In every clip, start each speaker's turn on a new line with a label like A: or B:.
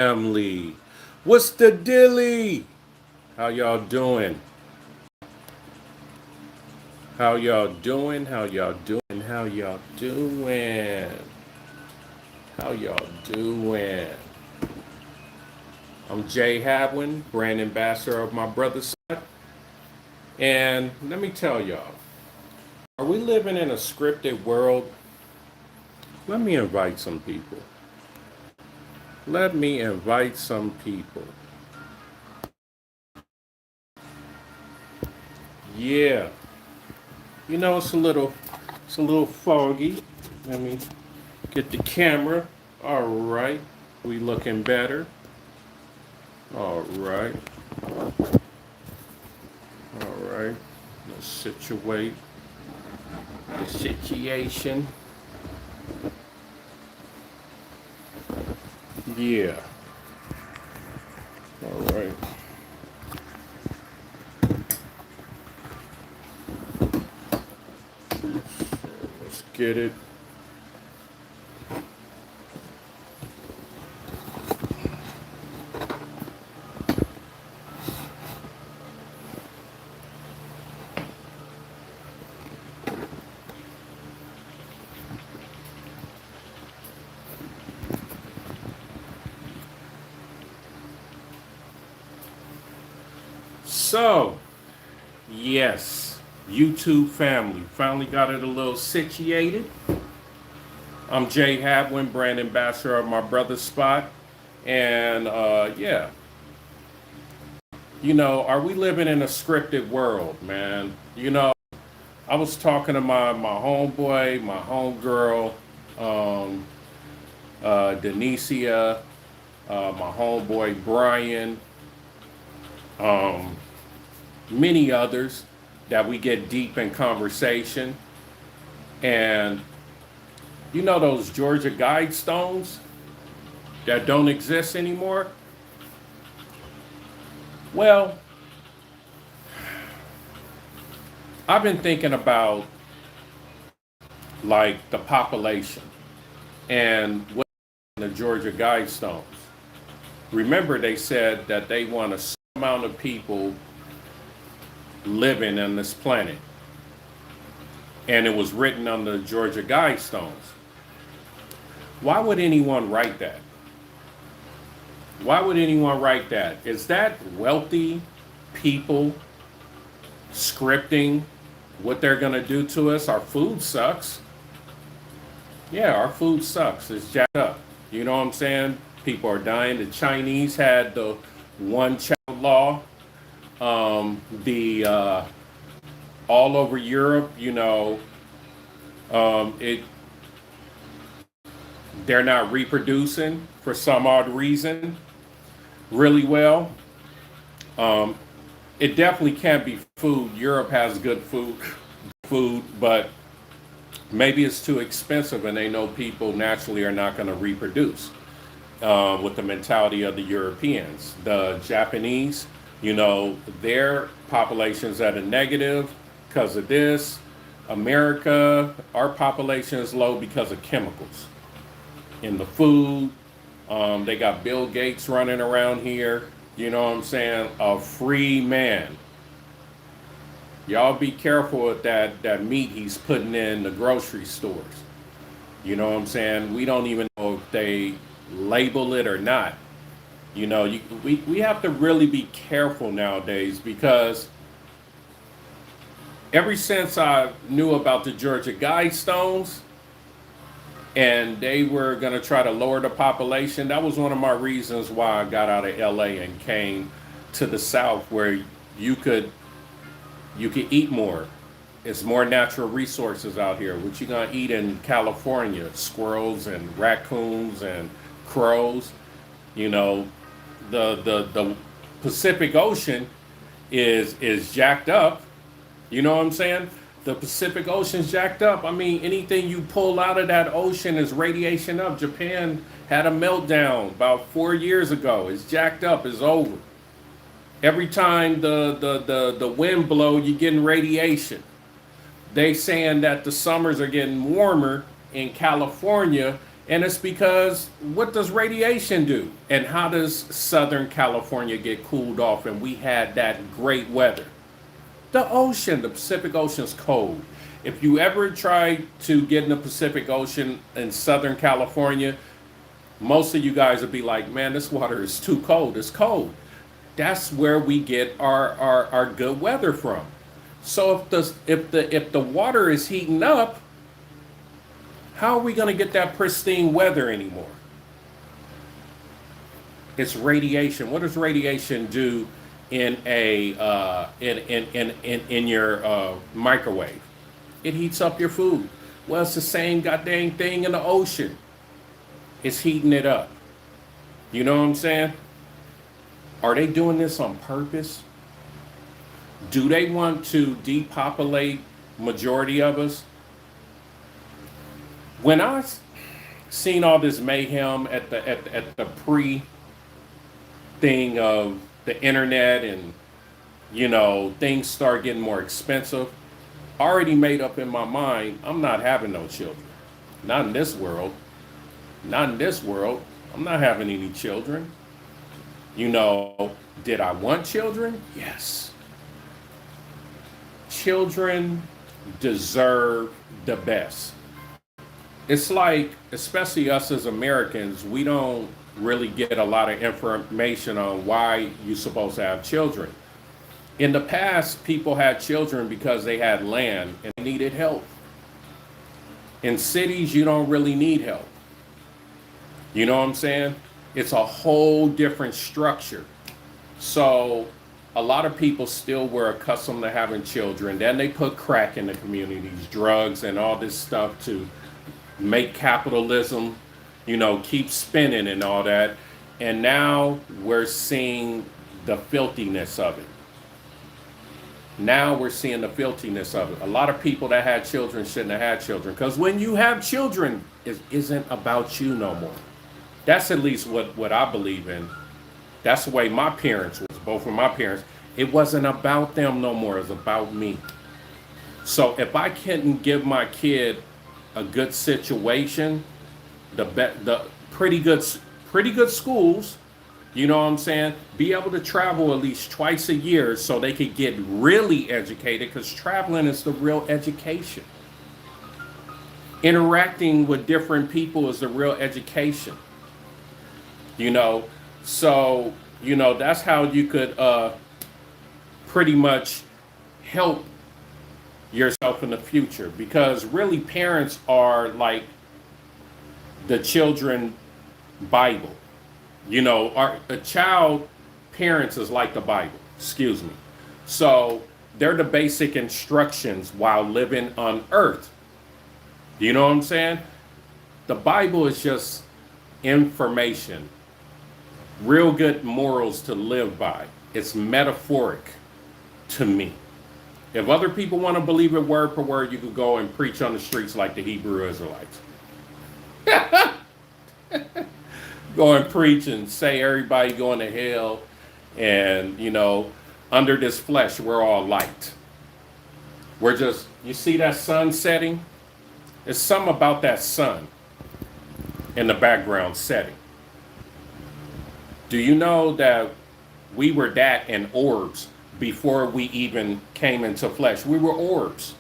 A: family. What's the dilly? How y'all doing? How y'all doing? How y'all doing? How y'all doing? How y'all doing? I'm Jay Hadwin, brand ambassador of my brother's side. And let me tell y'all, are we living in a scripted world? Let me invite some people. Let me invite some people. Yeah. It's a little foggy. Let me get the camera. All right. We looking better. All right. All right. Let's situate the situation. Yeah. All right. Let's get it. So, yes, YouTube family. Finally got it a little situated. I'm Jay Hadwin, brand ambassador of my brother's spot. And yeah, are we living in a scripted world, man? I was talking to my homeboy, my homegirl, um, Denicia, my homeboy Brian, um, many others that we get deep in conversation. And those Georgia Guidestones that don't exist anymore? Well, I've been thinking about like the population and what the Georgia Guidestones. Remember, they said that they want a certain amount of people living on this planet, and it was written on the Georgia Guidestones. Why would anyone write that? Why would anyone write that? Is that wealthy people scripting what they're going to do to us? Our food sucks. Yeah, our food sucks. It's jacked up. You know what I'm saying? People are dying. The Chinese had the one child law. The all over Europe, it they're not reproducing for some odd reason really well. Um, it definitely can't be food. Europe has good food, but maybe it's too expensive, and they know people naturally are not going to reproduce with the mentality of the Europeans. The Japanese, their population's at a negative because of this. America, our population is low because of chemicals in the food. They got Bill Gates running around here. You know what I'm saying? A free man. Y'all be careful with that meat he's putting in the grocery stores. You know what I'm saying? We don't even know if they label it or not. We have to really be careful nowadays because ever since I knew about the Georgia Guidestones and they were going to try to lower the population, that was one of my reasons why I got out of LA and came to the South where you could eat more. It's more natural resources out here. What you gonna eat in California? Squirrels and raccoons and crows. You know, the Pacific Ocean is jacked up. You know what I'm saying? The Pacific Ocean's jacked up. I mean, anything you pull out of that ocean is radiation up. Japan had a meltdown about 4 years ago. It's jacked up. It's over. Every time the wind blow, you're getting radiation. They saying that the summers are getting warmer in California And it's because what does radiation do? And how does Southern California get cooled off? And we had that great weather. The ocean, the Pacific Ocean's cold. If you ever try to get in the Pacific Ocean in Southern California, most of you guys would be like, man, this water is too cold. It's cold. That's where we get our good weather from. So if the water is heating up, how are we going to get that pristine weather anymore? It's radiation. What does radiation do in a in your microwave? It heats up your food. Well, it's the same goddamn thing in the ocean. It's heating it up. You know what I'm saying? Are they doing this on purpose? Do they want to depopulate majority of us? When I seen all this mayhem at the pre thing of the internet, and things start getting more expensive, I already made up in my mind, I'm not having no children. Not in this world. Not in this world. I'm not having any children. Did I want children? Yes. Children deserve the best. It's like, especially us as Americans, we don't really get a lot of information on why you're supposed to have children. In the past, people had children because they had land and needed help. In cities, you don't really need help. You know what I'm saying? It's a whole different structure. So a lot of people still were accustomed to having children. Then they put crack in the communities, drugs and all this stuff to make capitalism, keep spinning and all that. And now we're seeing the filthiness of it. Now we're seeing the filthiness of it. A lot of people that had children shouldn't have had children, because when you have children, it isn't about you no more. That's at least what I believe in. That's the way my parents was, both of my parents. It wasn't about them no more. It was about me. So if I couldn't give my kid a good situation, the pretty good schools, you know what I'm saying? Be able to travel at least twice a year so they could get really educated, because traveling is the real education. Interacting with different people is the real education. So, that's how you could pretty much help yourself in the future, because really parents are like the children Bible. A child parents is like the Bible, excuse me. So they're the basic instructions while living on earth. You know what I'm saying? The Bible is just information, real good morals to live by. It's metaphoric to me. If other people want to believe it word for word, you could go and preach on the streets like the Hebrew Israelites. Go and preach and say everybody going to hell, and under this flesh we're all light. We're just, you see that sun setting? There's something about that sun in the background setting. Do you know that we were that in orbs before we even came into flesh? We were orbs.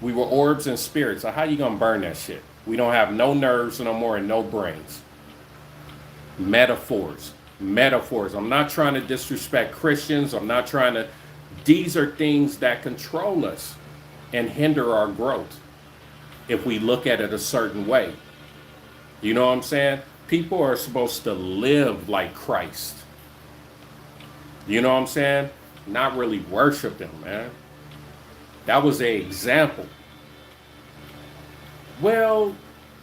A: We were orbs and spirits. So how you gonna burn that shit? We don't have no nerves no more and no brains. Metaphors. I'm not trying to disrespect Christians. These are things that control us and hinder our growth if we look at it a certain way. You know what I'm saying? People are supposed to live like Christ. You know what I'm saying? Not really worship him, man. That was an example. Well,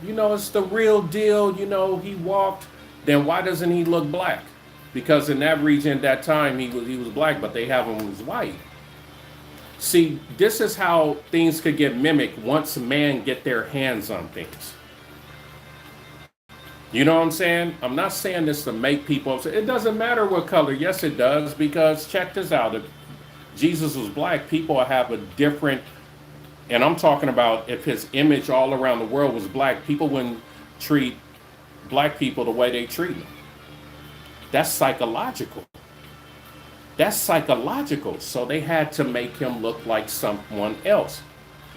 A: it's the real deal. He walked. Then why doesn't he look black? Because in that region at that time, he was black, but they have him as white. See, this is how things could get mimicked once men get their hands on things. You know what I'm saying? I'm not saying this to make people upset. It doesn't matter what color. Yes, it does, because check this out. If Jesus was black, people have a different, and I'm talking about if his image all around the world was black, people wouldn't treat black people the way they treat them. That's psychological. That's psychological. So they had to make him look like someone else.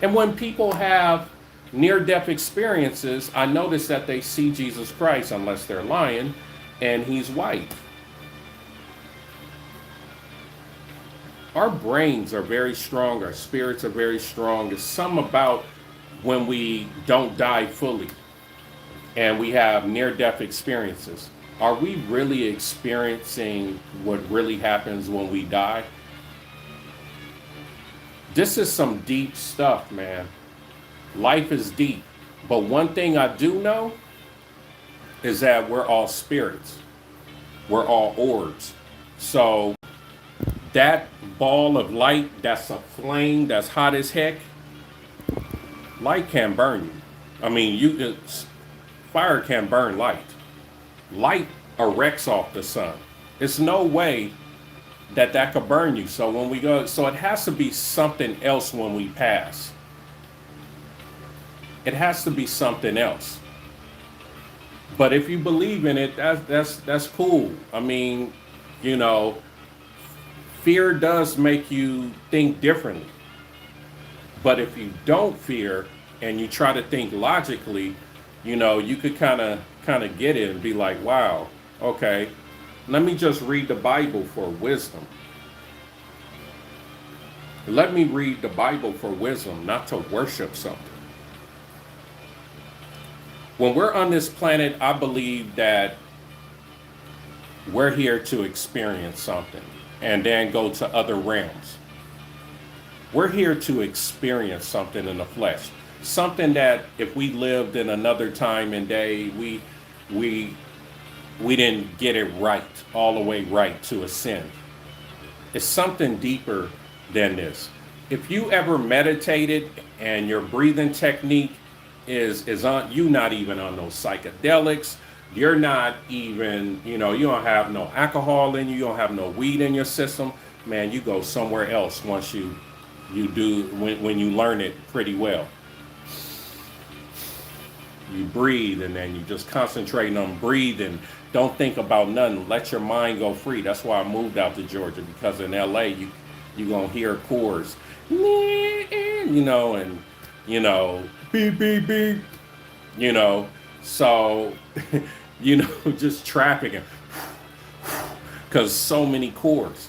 A: And when people have near-death experiences, I notice that they see Jesus Christ, unless they're lying, and he's white. Our brains are very strong. Our spirits are very strong. It's something about when we don't die fully and we have near-death experiences. Are we really experiencing what really happens when we die? This is some deep stuff, man. Life is deep. But one thing I do know is that we're all spirits. We're all orbs. So that ball of light, that's a flame that's hot as heck, light can burn you. I mean, fire can burn light. Light erects off the sun. It's no way that could burn you. So when we go, so it has to be something else when we pass. It has to be something else. But if you believe in it, that's cool. I mean, you know, fear does make you think differently. But if you don't fear and you try to think logically, you know, you could kind of get it and be like, wow, okay, let me just read the Bible for wisdom. Let me read the Bible for wisdom, not to worship something. When we're on this planet, I believe that we're here to experience something and then go to other realms. We're here to experience something in the flesh. Something that if we lived in another time and day, we didn't get it right, all the way right to ascend. It's something deeper than this. If you ever meditated and your breathing technique is on, you not even on those psychedelics, you're not even, you know, you don't have no alcohol in you, you don't have no weed in your system, man, you go somewhere else once you do, when you learn it pretty well. You breathe and then you just concentrate on breathing. Don't think about nothing. Let your mind go free. That's why I moved out to Georgia, because in LA you gonna hear chords, you know, and you know, beep beep beep, you know. So, you know, just traffic and because so many chords.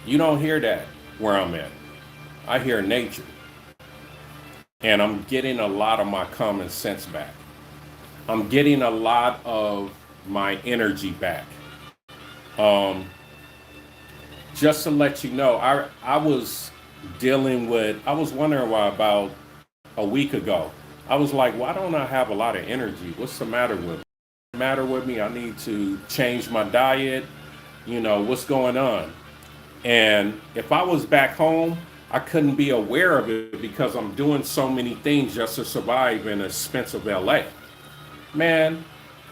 A: You don't hear that where I'm at. I hear nature. And I'm getting a lot of my common sense back. I'm getting a lot of my energy back. Just to let you know, I was wondering why about a week ago. I was like, why don't I have a lot of energy? What's the matter with me? I need to change my diet. You know, what's going on? And if I was back home, I couldn't be aware of it because I'm doing so many things just to survive in expensive LA. Man,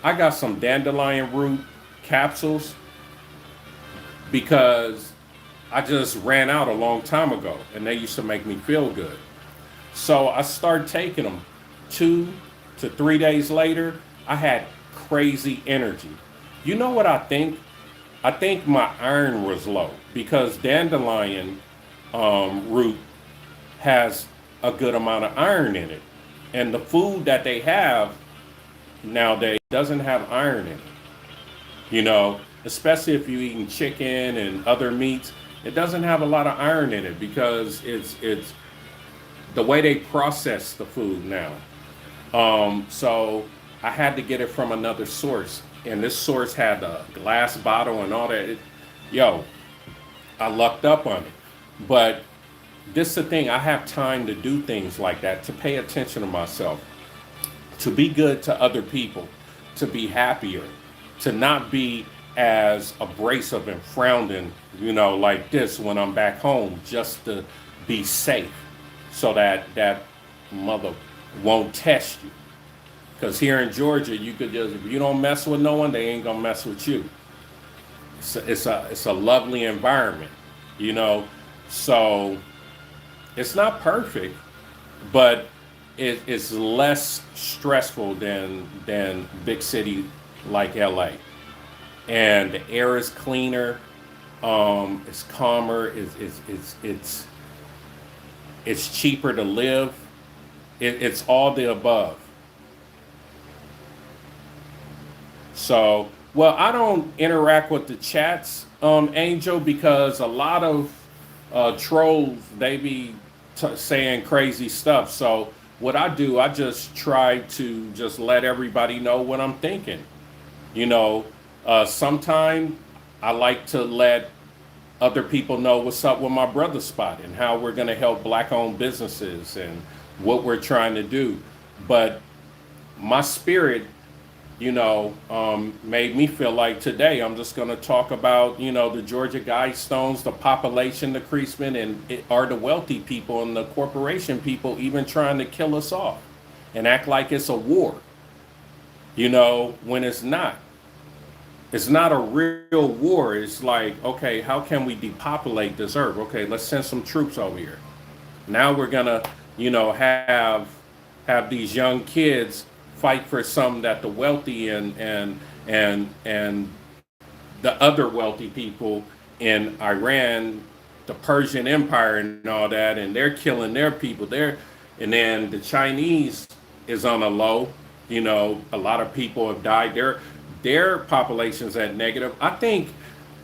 A: I got some dandelion root capsules because I just ran out a long time ago and they used to make me feel good. So I started taking them. 2 to 3 days later, I had crazy energy. You know what I think? I think my iron was low because dandelion root has a good amount of iron in it. And the food that they have nowadays doesn't have iron in it. You know, especially if you're eating chicken and other meats, it doesn't have a lot of iron in it because it's the way they process the food now. So I had to get it from another source. And this source had a glass bottle and all that. I lucked up on it. But this is the thing, I have time to do things like that, to pay attention to myself, to be good to other people, to be happier, to not be as abrasive and frowning, you know, like this when I'm back home, just to be safe so that mother won't test you. Because here in Georgia, you could just, if you don't mess with no one, they ain't gonna mess with you. It's a lovely environment, you know. So it's not perfect, but it's less stressful than big city like LA, and the air is cleaner. It's calmer. It's cheaper to live. It's all the above. So, well, I don't interact with the chats, Angel, because a lot of trolls they be saying crazy stuff. So, what I do, I just try to just let everybody know what I'm thinking. You know, sometime I like to let other people know what's up with my brother spot and how we're going to help black-owned businesses and what we're trying to do. But my spirit made me feel like today I'm just going to talk about, the Georgia Guidestones, the population decreasement, and are the wealthy people and the corporation people even trying to kill us off and act like it's a war, when it's not. It's not a real war. It's like, okay, how can we depopulate this earth? Okay, let's send some troops over here. Now we're gonna, have these young kids fight for something that the wealthy and the other wealthy people in Iran, the Persian Empire and all that, and they're killing their people there. And then the Chinese is on a low. A lot of people have died. Their population's at negative. I think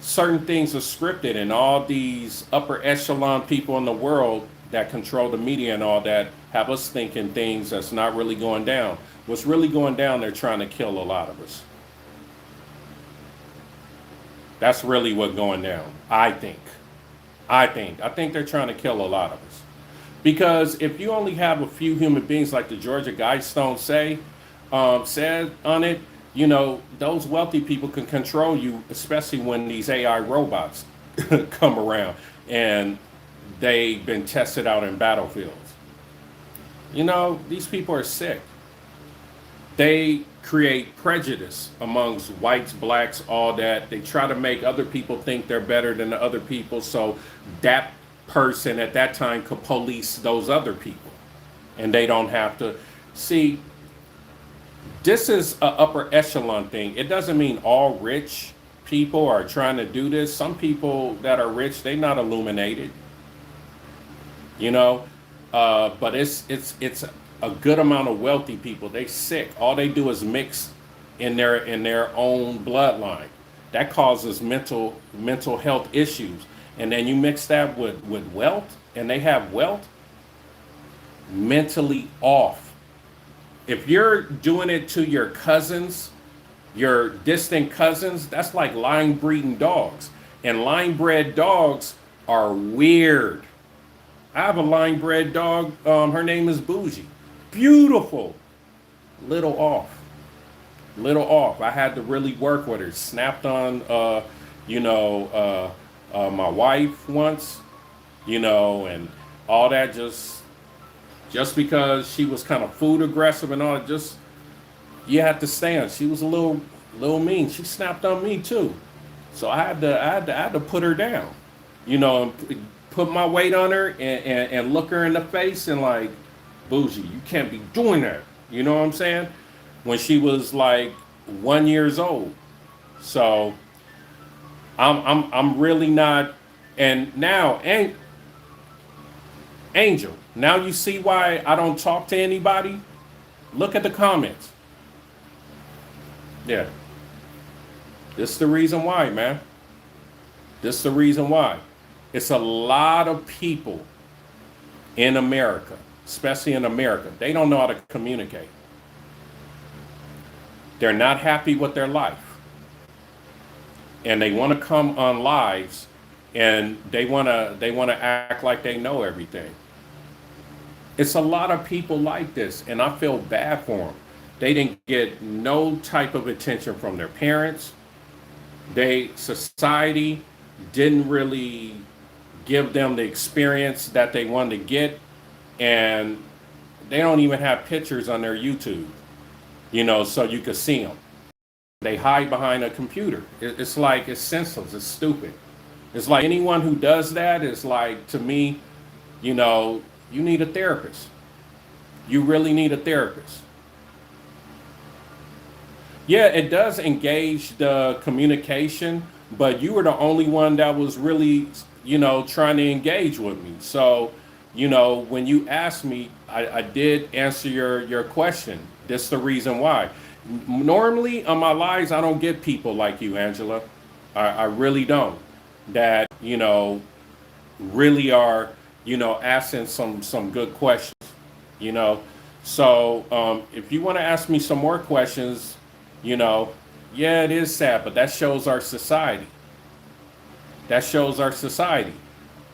A: certain things are scripted, and all these upper echelon people in the world that control the media and all that have us thinking things that's not really going down. What's really going down, they're trying to kill a lot of us. That's really what's going down, I think. I think they're trying to kill a lot of us. Because if you only have a few human beings, like the Georgia Guidestones said on it, those wealthy people can control you, especially when these AI robots come around and they've been tested out in battlefields. These people are sick. They create prejudice amongst whites, blacks, all that. They try to make other people think they're better than the other people, so that person at that time could police those other people, and they don't have to. See, this is a upper echelon thing. It doesn't mean all rich people are trying to do this. Some people that are rich, they're not illuminated, but it's a good amount of wealthy people. They sick. All they do is mix in their own bloodline. That causes mental health issues. And then you mix that with wealth, and they have wealth, mentally off. If you're doing it to your cousins, your distant cousins, that's like line breeding dogs. And line bred dogs are weird. I have a line bred dog. Her name is Bougie. Beautiful. Little off. Little off. I had to really work with her. Snapped on, my wife once, and all that just because she was kind of food aggressive and all that. Just you had to stand. She was a little mean. She snapped on me too, so I had to put her down, and put my weight on her and look her in the face and like, Bougie, you can't be doing that. You know what I'm saying? When she was like 1 years old, so I'm really not. And now, Angel, now you see why I don't talk to anybody. Look at the comments. Yeah, this is the reason why, man. This is the reason why. It's a lot of people in America, especially in America. They don't know how to communicate. They're not happy with their life, and they want to come on lives, and they want to act like they know everything. It's a lot of people like this, and I feel bad for them. They didn't get no type of attention from their parents. Society didn't really give them the experience that they wanted to get, and they don't even have pictures on their YouTube, so you could see them. They hide behind a computer. It's like, it's senseless. It's stupid. It's like anyone who does that is like, to me, you need a therapist. You really need a therapist. Yeah, it does engage the communication, but you were the only one that was really, trying to engage with me. So, when you asked me, I did answer your question. That's the reason why. Normally on my lives, I don't get people like you, Angela. I really don't. That, really are, asking some good questions, you know. So if you want to ask me some more questions, you know, yeah, it is sad, but that shows our society. That shows our society.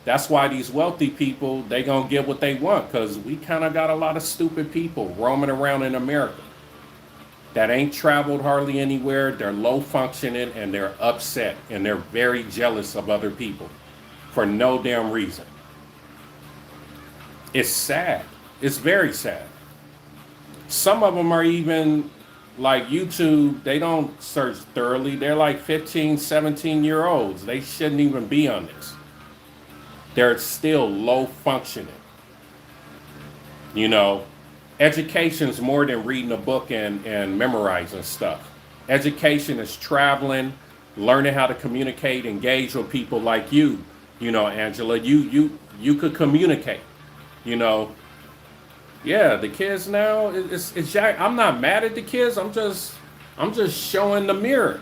A: That's why these wealthy people, they gonna get what they want, because we kind of got a lot of stupid people roaming around in America that ain't traveled hardly anywhere. They're low functioning and they're upset and they're very jealous of other people for no damn reason. It's sad. It's very sad. Some of them are even like YouTube, they don't search thoroughly. They're like 15, 17-year-olds. They shouldn't even be on this. They're still low functioning. You know, education's more than reading a book and memorizing stuff. Education is traveling, learning how to communicate, engage with people like you know, Angela. You could communicate, you know. Yeah, the kids now, it's jack. I'm not mad at the kids. I'm just showing the mirror.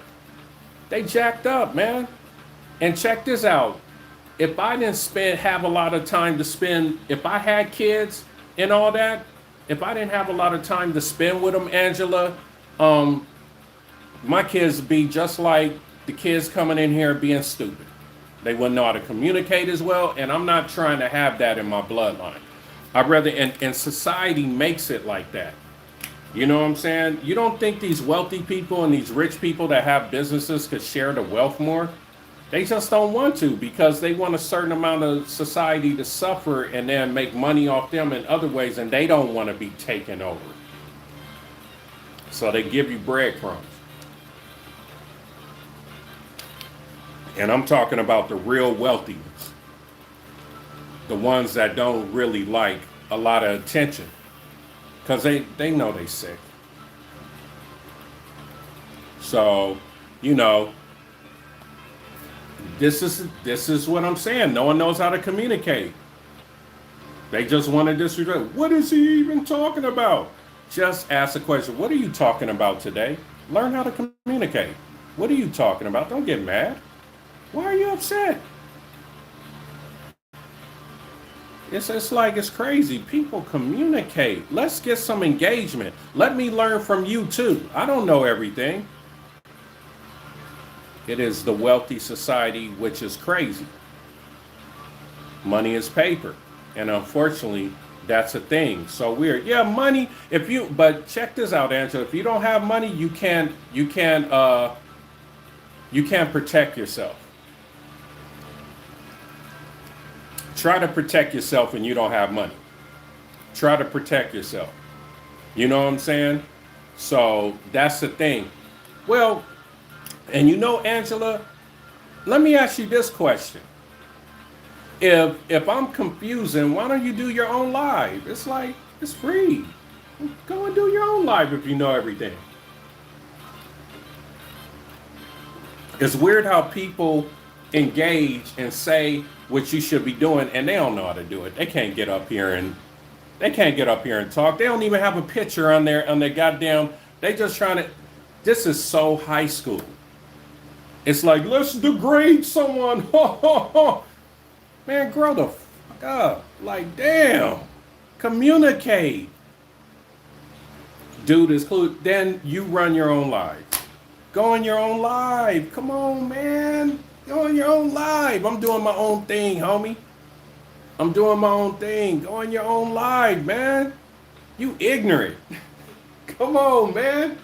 A: They jacked up, man. And check this out. If I didn't have a lot of time to spend, if I had kids and all that, if I didn't have a lot of time to spend with them, Angela, my kids would be just like the kids coming in here being stupid. They wouldn't know how to communicate as well, and I'm not trying to have that in my bloodline. I'd rather, and society makes it like that. You know what I'm saying? You don't think these wealthy people and these rich people that have businesses could share the wealth more? They just don't want to, because they want a certain amount of society to suffer and then make money off them in other ways, and they don't want to be taken over. So they give you breadcrumbs. And I'm talking about the real wealthy ones. The ones that don't really like a lot of attention. Because they know they sick. So, you know, this is what I'm saying. No one knows how to communicate. They just want to disregard. What is he even talking about? Just ask a question. What are you talking about today? Learn how to communicate. What are you talking about? Don't get mad. Why are you upset? It's like it's crazy. People communicate. Let's get some engagement. Let me learn from you too. I don't know everything. It is the wealthy society, which is crazy. Money is paper. And unfortunately, that's a thing. So weird. Yeah, money. But check this out, Angela. If you don't have money, you can't protect yourself. Try to protect yourself when you don't have money. Try to protect yourself. You know what I'm saying? So that's the thing. Well, and you know, Angela, let me ask you this question. If I'm confusing, why don't you do your own live? It's like, it's free. Go and do your own live if you know everything. It's weird how people engage and say what you should be doing, and they don't know how to do it. They can't get up here and talk. They don't even have a picture on their goddamn. They just trying to. This is so high school. It's like, let's degrade someone. Man, grow the fuck up. Like, damn. Communicate. Dude is cool. Then you run your own live. Go on your own live. Come on, man. Go on your own live. I'm doing my own thing, homie. I'm doing my own thing. Go on your own live, man. You ignorant. Come on, man.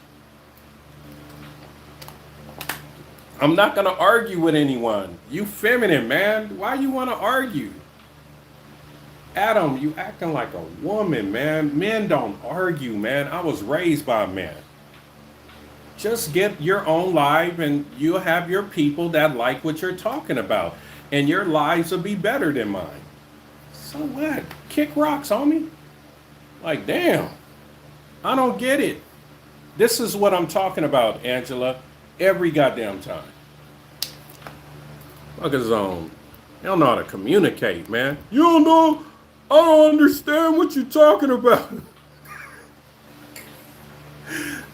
A: I'm not going to argue with anyone. You feminine, man. Why you want to argue? Adam, you acting like a woman, man. Men don't argue, man. I was raised by men. Just get your own live and you'll have your people that like what you're talking about. And your lives will be better than mine. So what? Kick rocks, homie. Like, damn, I don't get it. This is what I'm talking about, Angela. Every goddamn time. Fuckers on. They don't know how to communicate, man. You don't know. I don't understand what you're talking about.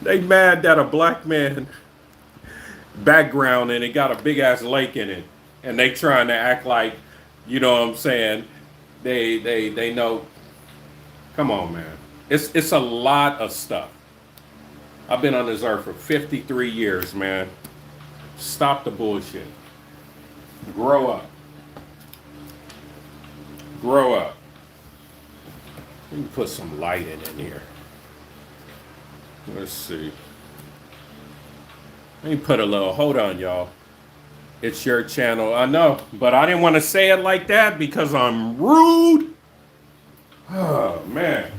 A: They mad that a black man background and it got a big ass lake in it, and they trying to act like, you know what I'm saying? They know. Come on, man. It's a lot of stuff. I've been on this earth for 53 years, man. Stop the bullshit. Grow up. Grow up. Let me put some light in here. Let's see. Let me put a little, hold on, y'all. It's your channel. I know, but I didn't want to say it like that because I'm rude. Oh, man.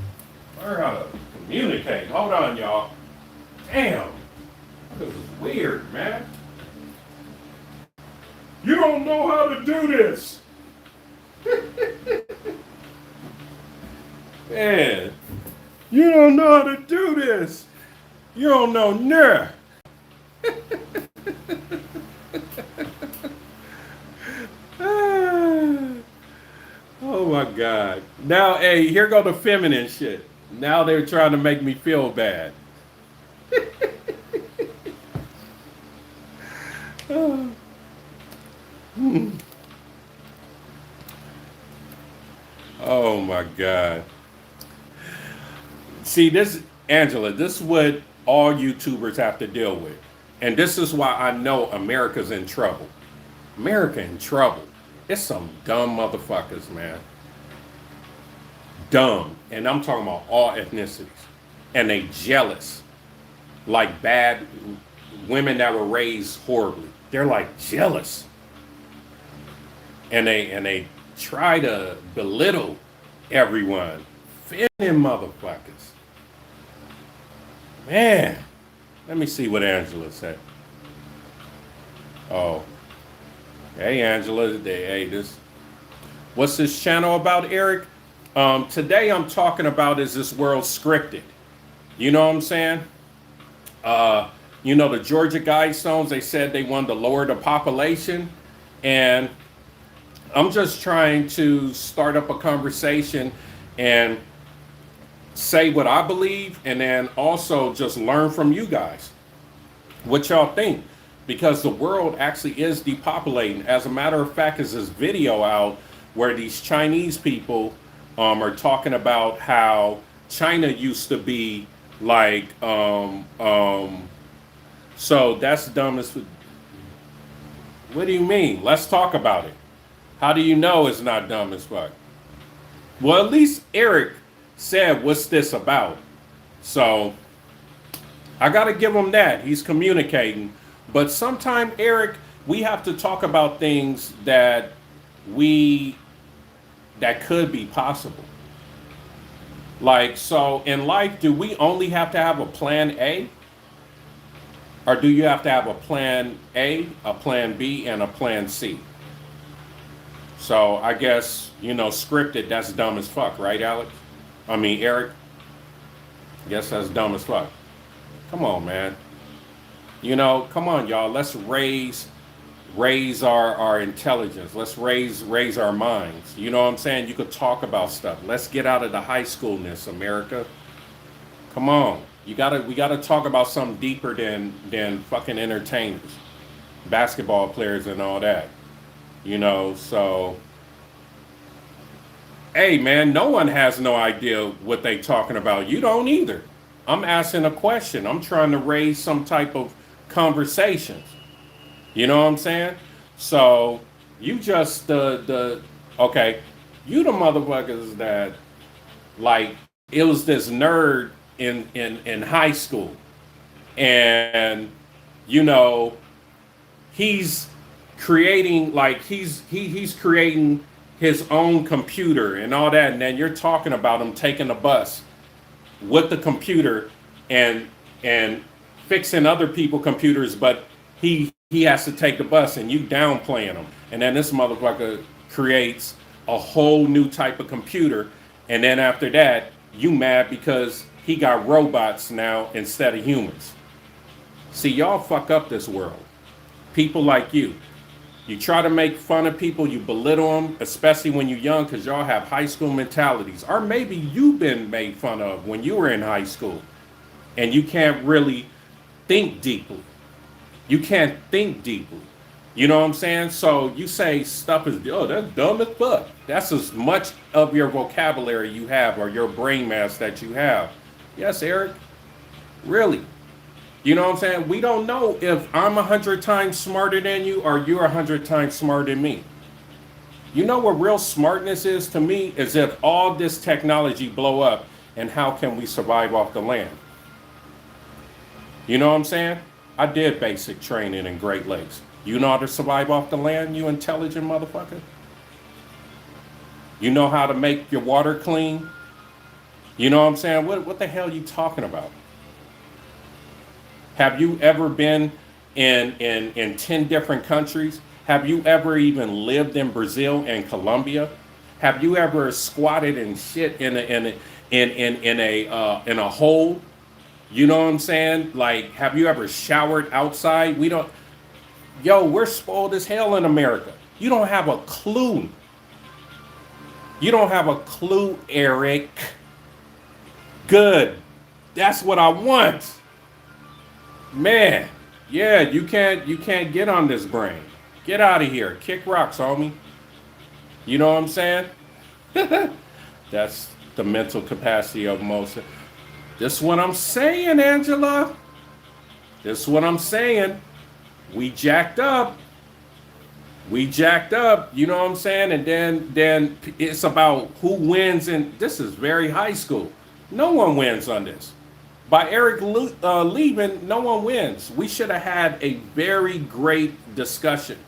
A: Learn how to communicate. Hold on, y'all. Damn. This is weird, man. You don't know how to do this. Man, you don't know how to do this. You don't know nah. Oh my God. Now, hey, here go the feminine shit. Now they're trying to make me feel bad. Oh my God. See, this, Angela, this is what all YouTubers have to deal with. And this is why I know America's in trouble. America in trouble. It's some dumb motherfuckers, man. Dumb. And I'm talking about all ethnicities. And they jealous. Like bad women that were raised horribly. They're like jealous. And they try to belittle everyone. Feminine motherfuckers. Man. Let me see what Angela said. Oh. Hey, Angela. Hey, this. What's this channel about, Eric? Today I'm talking about, is this world scripted? You know what I'm saying? You know, the Georgia Guidestones, they said they wanted to lower the population. And I'm just trying to start up a conversation and say what I believe, and then also just learn from you guys what y'all think, because the world actually is depopulating. As a matter of fact, is this video out where these Chinese people are talking about how China used to be like so that's dumb as. What do you mean? Let's talk about it. How do you know it's not dumb as fuck? Well, at least Eric said, what's this about? So I got to give him that. He's communicating. But sometime, Eric, we have to talk about things that could be possible. Like, so in life, do we only have to have a plan A? Or do you have to have a plan A, a plan B, and a plan C? So I guess, you know, scripted, that's dumb as fuck, right, Alex? I mean, Eric? I guess that's dumb as fuck. Come on, man. You know, come on, y'all. Let's raise our intelligence. Let's raise our minds. You know what I'm saying? You could talk about stuff. Let's get out of the high schoolness, America. Come on. We gotta talk about something deeper than fucking entertainers, basketball players and all that. You know, so hey man, no one has no idea what they talking about. You don't either. I'm asking a question. I'm trying to raise some type of conversations. You know what I'm saying? So you just okay, you the motherfuckers that, like, it was this nerd in high school, and you know he's creating, like, he's creating his own computer and all that, and then you're talking about him taking the bus with the computer and fixing other people's computers, but he has to take the bus, and you downplaying him, and then this motherfucker creates a whole new type of computer, and then after that You mad because he got robots now instead of humans. See, y'all fuck up this world. People like you. You try to make fun of people, you belittle them, especially when you're young, because y'all have high school mentalities. Or maybe you've been made fun of when you were in high school and you can't really think deeply. You can't think deeply. You know what I'm saying? So you say stuff is, oh, that's dumb as fuck. That's as much of your vocabulary you have or your brain mass that you have. Yes, Eric, really. You know what I'm saying? We don't know if I'm 100 times smarter than you or you're 100 times smarter than me. You know what real smartness is to me? Is if all this technology blow up and how can we survive off the land? You know what I'm saying? I did basic training in Great Lakes. You know how to survive off the land, you intelligent motherfucker? You know how to make your water clean? You know what I'm saying? What the hell are you talking about? Have you ever been in 10 different countries? Have you ever even lived in Brazil and Colombia? Have you ever squatted and shit in a hole? You know what I'm saying? Like, have you ever showered outside? We don't. Yo, we're spoiled as hell in America. You don't have a clue. You don't have a clue, Eric. Good. That's what I want. Man, yeah, you can't get on this brain. Get out of here. Kick rocks, homie. You know what I'm saying? That's the mental capacity of most. This is what I'm saying, Angela. This is what I'm saying. We jacked up. We jacked up, you know what I'm saying? And then it's about who wins, and this is very high school. No one wins on this. By Eric leaving, no one wins. We should have had a very great discussion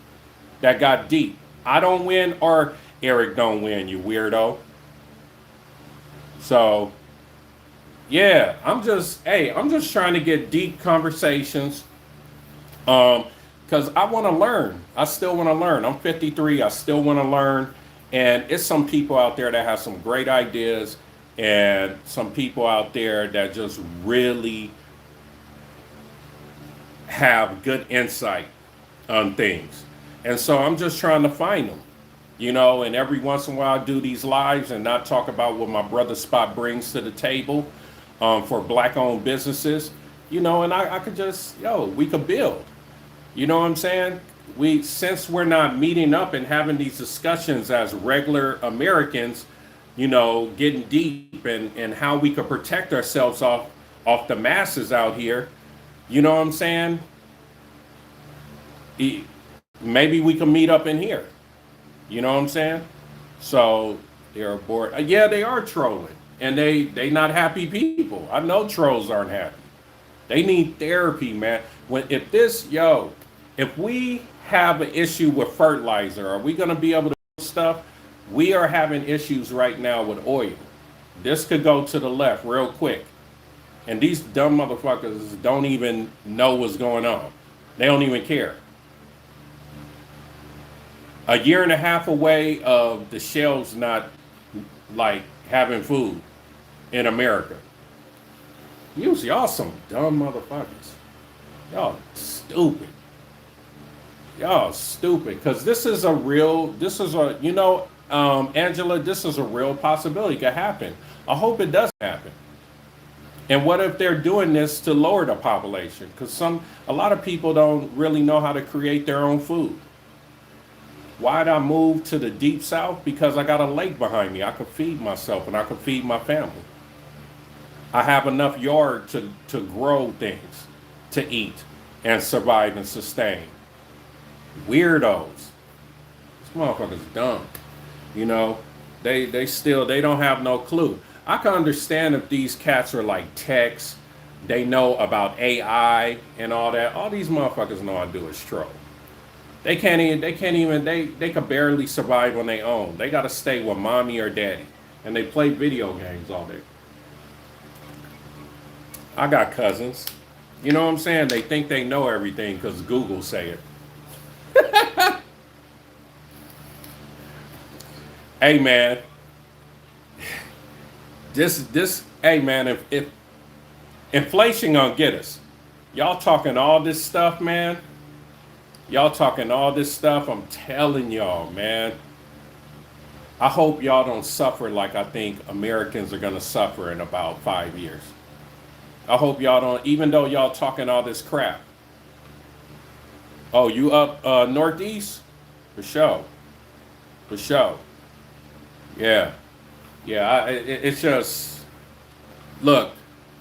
A: that got deep. I don't win or Eric don't win, you weirdo. So, yeah, I'm just trying to get deep conversations. Because I want to learn. I still want to learn. I'm 53. I still want to learn. And it's some people out there that have some great ideas and some people out there that just really have good insight on things. And so I'm just trying to find them, you know, and every once in a while I do these lives and not talk about what my brother Spot brings to the table for black owned businesses, you know, and I could just, we could build. You know what I'm saying? Since we're not meeting up and having these discussions as regular Americans, you know, getting deep and how we could protect ourselves off the masses out here, you know what I'm saying? Maybe we can meet up in here. You know what I'm saying? So they're bored. Yeah, they are trolling. And they not happy people. I know trolls aren't happy. They need therapy, man. If we have an issue with fertilizer, are we going to be able to do stuff? We are having issues right now with oil. This could go to the left real quick. And these dumb motherfuckers don't even know what's going on. They don't even care. A year and a half away of the shelves not like having food in America. Y'all some dumb motherfuckers. Y'all stupid. Y'all stupid. Because Angela, this is a real possibility. It could happen. I hope it doesn't happen. And what if they're doing this to lower the population? Because a lot of people don't really know how to create their own food. Why'd I move to the deep south? Because I got a lake behind me. I could feed myself and I could feed my family. I have enough yard to grow things, to eat and survive and sustain. Weirdos. This motherfucker's dumb. You know, they don't have no clue. I can understand if these cats are like techs, they know about AI and all that. All these motherfuckers know how to do is troll. They could barely survive on their own. They gotta stay with mommy or daddy. And they play video games all day. I got cousins. You know what I'm saying? They think they know everything because Google say it. Hey man, Hey man, if inflation gonna get us, y'all talking all this stuff, man. Y'all talking all this stuff. I'm telling y'all, man. I hope y'all don't suffer like I think Americans are gonna suffer in about 5 years. I hope y'all don't, even though y'all talking all this crap. Oh, you up northeast? For sure. For sure. Yeah. Yeah. It's just, look,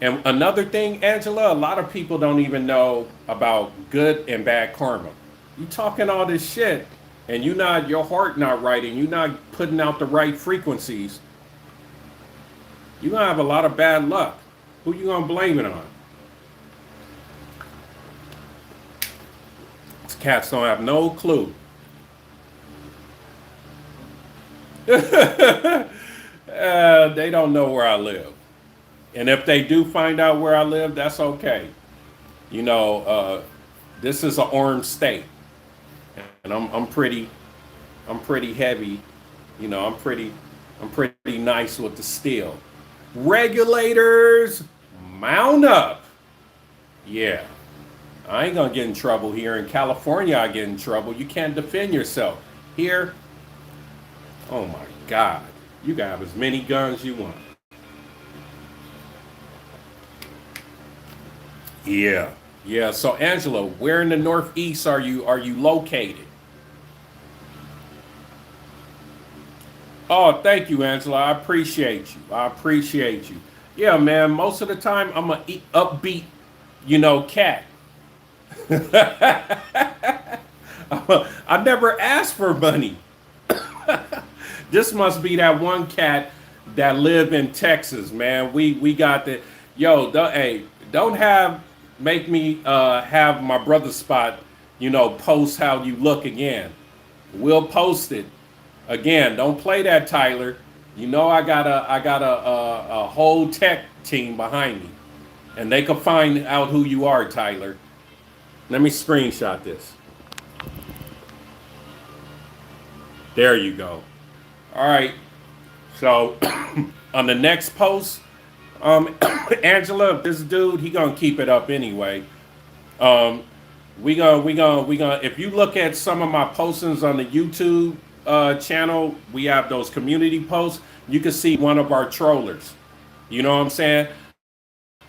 A: and another thing, Angela, a lot of people don't even know about good and bad karma. You talking all this shit and your heart not right and you not putting out the right frequencies, you're gonna have a lot of bad luck. Who you gonna blame it on? These cats don't have no clue. They don't know where I live. And if they do find out where I live, that's okay. You know, this is an armed state. And I'm pretty heavy. You know, I'm pretty nice with the steel. Regulators, mount up. Yeah. I ain't gonna get in trouble here. In California, I get in trouble. You can't defend yourself. Here, oh my God. You can have as many guns you want. Yeah. Yeah. So Angela, where in the Northeast are you located? Oh, thank you, Angela. I appreciate you. I appreciate you. Yeah, man. Most of the time, I'm a upbeat, cat. I never asked for money. This must be that one cat that live in Texas, man. We got the hey, don't make me have my brother spot, post how you look again. We'll post it. Again, don't play that, Tyler. I got a whole tech team behind me, and they can find out who you are, Tyler. Let me screenshot this. There you go. All right. So on the next post, Angela, this dude, he gonna keep it up anyway. We gonna. If you look at some of my postings on the YouTube channel, we have those community posts. You can see one of our trollers. You know what I'm saying?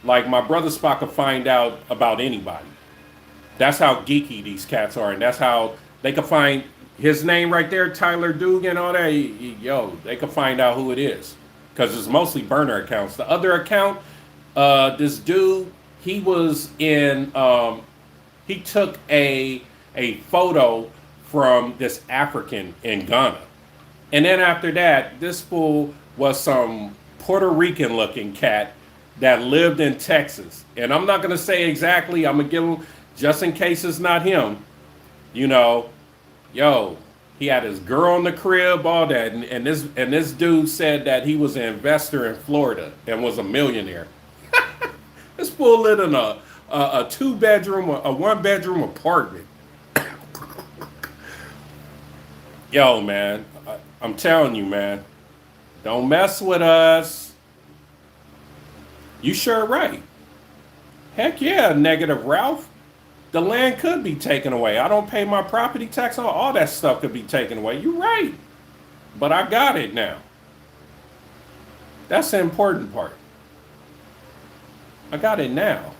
A: Like my brother Spock can find out about anybody. That's how geeky these cats are, and that's how they can find his name right there, Tyler Dugan, all that. They can find out who it is because it's mostly burner accounts. The other account, this dude, he was in. He took a photo from this African in Ghana. And then after that, this fool was some Puerto Rican looking cat that lived in Texas. And I'm not going to say exactly, I'm going to give him, just in case it's not him, he had his girl in the crib, all that. And this dude said that he was an investor in Florida and was a millionaire. This fool lived in a 2-bedroom, a 1-bedroom apartment. Yo, man, I'm telling you, man, don't mess with us. You sure right. Heck yeah, negative Ralph. The land could be taken away. I don't pay my property tax. All that stuff could be taken away. You're right. But I got it now. That's the important part. I got it now.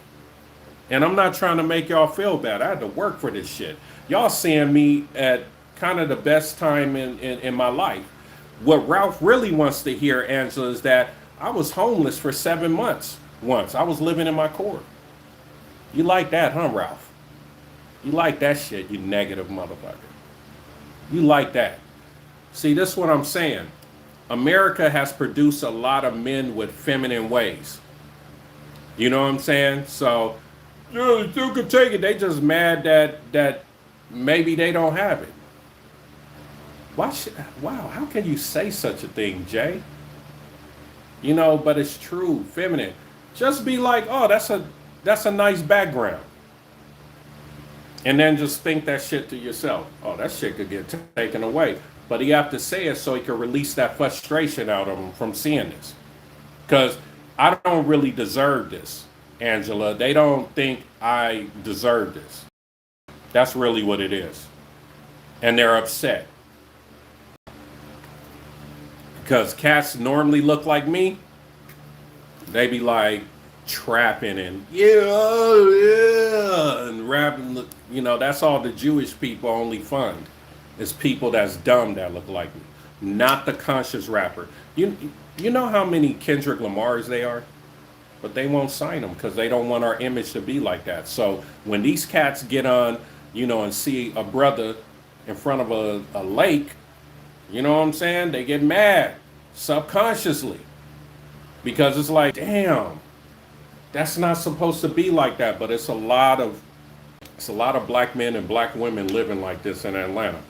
A: And I'm not trying to make y'all feel bad. I had to work for this shit. Y'all seeing me at kind of the best time in my life. What Ralph really wants to hear, Angela, is that I was homeless for 7 months once. I was living in my core. You like that, huh, Ralph? You like that shit, you negative motherfucker. You like that. See, this is what I'm saying. America has produced a lot of men with feminine ways. You know what I'm saying? So, you can take it. They just mad that maybe they don't have it. Wow, how can you say such a thing, Jay? But it's true, feminine. Just be like, oh, that's a nice background. And then just think that shit to yourself. Oh, that shit could get taken away. But he have to say it so he can release that frustration out of him from seeing this. Because I don't really deserve this, Angela. They don't think I deserve this. That's really what it is. And they're upset. Because cats normally look like me, they be like trapping and yeah, and rapping. You know, that's all the Jewish people only fund. It's people that's dumb that look like me, not the conscious rapper. You know how many Kendrick Lamars they are, but they won't sign them because they don't want our image to be like that. So when these cats get on, and see a brother in front of a lake, you know what I'm saying? They get mad subconsciously because it's like, damn, that's not supposed to be like that. But it's a lot of black men and black women living like this in Atlanta.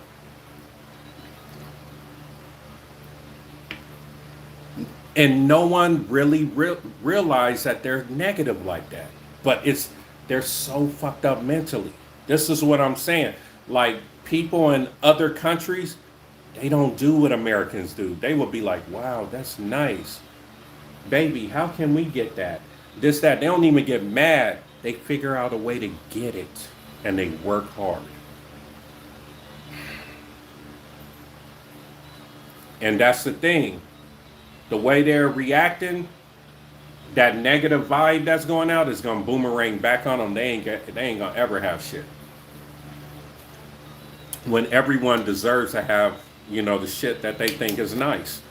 A: And no one really realized that they're negative like that. But they're so fucked up mentally. This is what I'm saying. Like people in other countries, they don't do what Americans do. They will be like, wow, that's nice. Baby, how can we get that? This, that. They don't even get mad. They figure out a way to get it. And they work hard. And that's the thing. The way they're reacting, that negative vibe that's going out is gonna boomerang back on them. They ain't gonna ever have shit. When everyone deserves to have, the shit that they think is nice.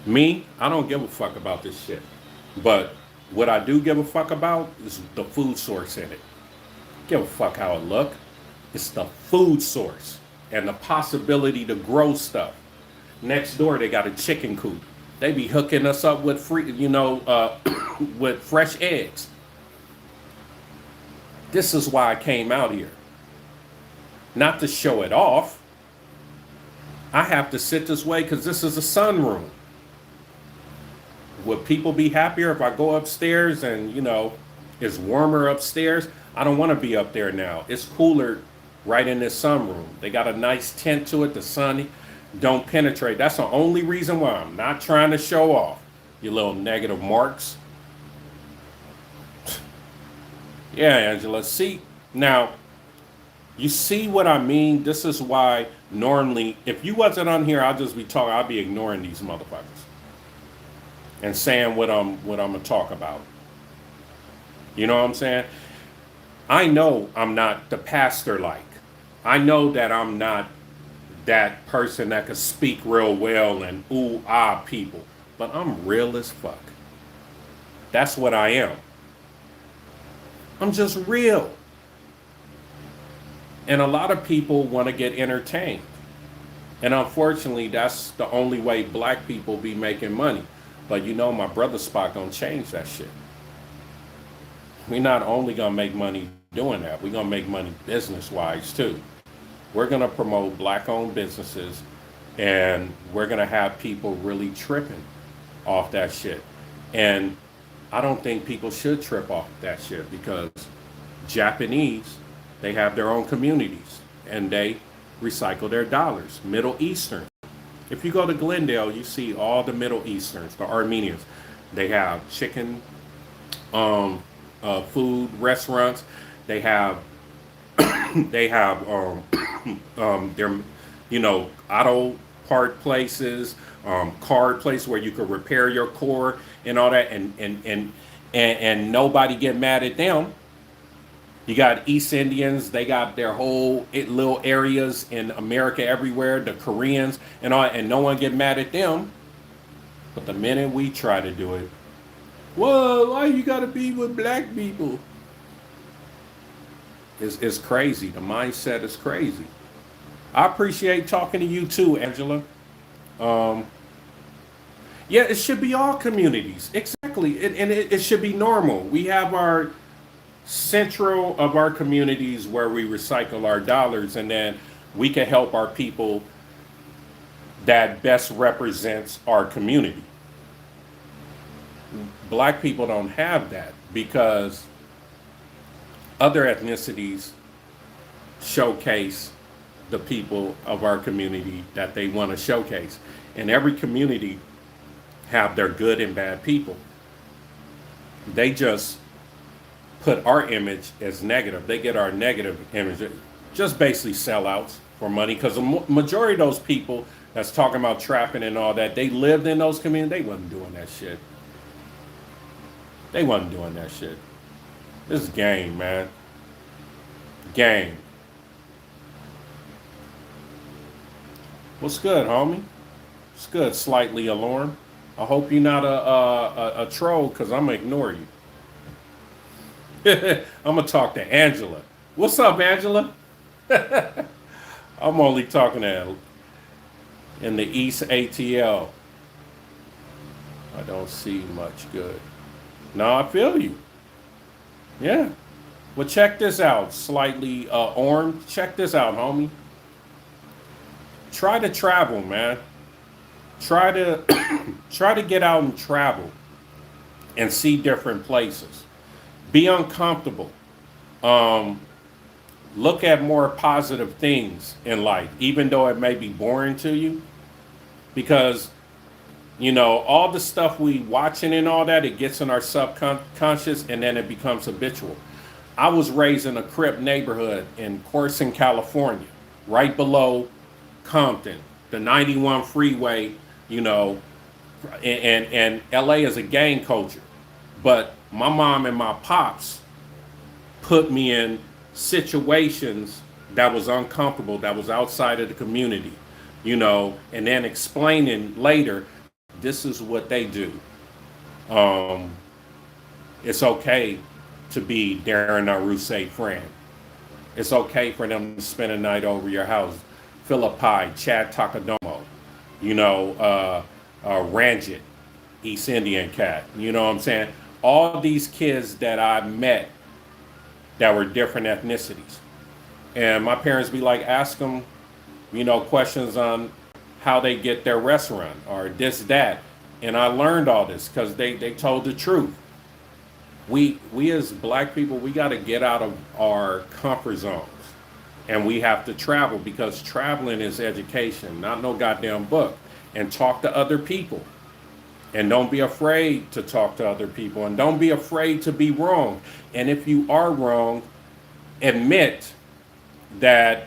A: Me, I don't give a fuck about this shit. But what I do give a fuck about is the food source in it. Give a fuck how it look. It's the food source and the possibility to grow stuff. Next door, they got a chicken coop. They be hooking us up with free, with fresh eggs. This is why I came out here. Not to show it off. I have to sit this way because this is a sunroom. Would people be happier if I go upstairs and, it's warmer upstairs? I don't want to be up there now. It's cooler right in this sunroom. They got a nice tint to it. The sun don't penetrate. That's the only reason why. I'm not trying to show off. You little negative marks. Yeah, Angela. See, now, you see what I mean? This is why normally, if you wasn't on here, I'll just be talking. I'll be ignoring these motherfuckers and saying what I'm gonna talk about. You know what I'm saying? I know I'm not the pastor like. I know that I'm not that person that could speak real well and ooh ah people, but I'm real as fuck. That's what I am. I'm just real. And a lot of people want to get entertained. And unfortunately, that's the only way black people be making money. But my brother Spot gonna change that shit. We're not only gonna make money doing that, we're gonna make money business-wise too. We're gonna promote black-owned businesses, and we're gonna have people really tripping off that shit. And I don't think people should trip off that shit because Japanese, they have their own communities and they recycle their dollars. Middle Eastern. If you go to Glendale, you see all the Middle Easterns, the Armenians. They have chicken food restaurants. They have their auto part places, car place where you could repair your car and all that, and nobody get mad at them. You got East Indians, they got their whole little areas in America everywhere, the Koreans and all, and no one get mad at them. But the minute we try to do it, whoa, why you gotta be with black people? It's crazy. The mindset is crazy. I appreciate talking to you too, Angela. Yeah, it should be all communities. Exactly. And it should be normal. We have our central of our communities where we recycle our dollars, and then we can help our people that best represents our community. Black people don't have that because other ethnicities showcase the people of our community that they want to showcase. And every community have their good and bad people. They just put our image as negative. They get our negative image. Just basically sellouts for money, because the majority of those people that's talking about trapping and all that, they lived in those communities. They wasn't doing that shit. They wasn't doing that shit. This is game, man. Game. What's good, homie? What's good? Slightly alarmed. I hope you're not a troll, because I'm going to ignore you. I'm going to talk to Angela. What's up, Angela? I'm only talking to in the East ATL. I don't see much good. No, I feel you. Yeah. Well, check this out. Slightly orange. Check this out, homie. Try to travel, man. Try to try to get out and travel and see different places. Be uncomfortable. Look at more positive things in life, even though it may be boring to you. Because, you know, all the stuff we watching and all that, it gets in our subconscious, and then it becomes habitual. I was raised in a Crip neighborhood in Corson, California, right below Compton, the 91 freeway, you know, and LA is a gang culture. But my mom and my pops put me in situations that was uncomfortable, that was outside of the community, you know, and then explaining later, this is what they do. It's okay to be Darren Aruse friend. It's okay for them to spend a night over your house. Philippi, Chad Takadomo, you know, Ranjit, East Indian cat. You know what I'm saying? All these kids that I met that were different ethnicities. And my parents be like, ask them, you know, questions on how they get their restaurant or this, that. And I learned all this because they told the truth. We as black people, we got to get out of our comfort zones. And we have to travel, because traveling is education, not no goddamn book. And talk to other people. And don't be afraid to talk to other people. And don't be afraid to be wrong. And if you are wrong, admit that,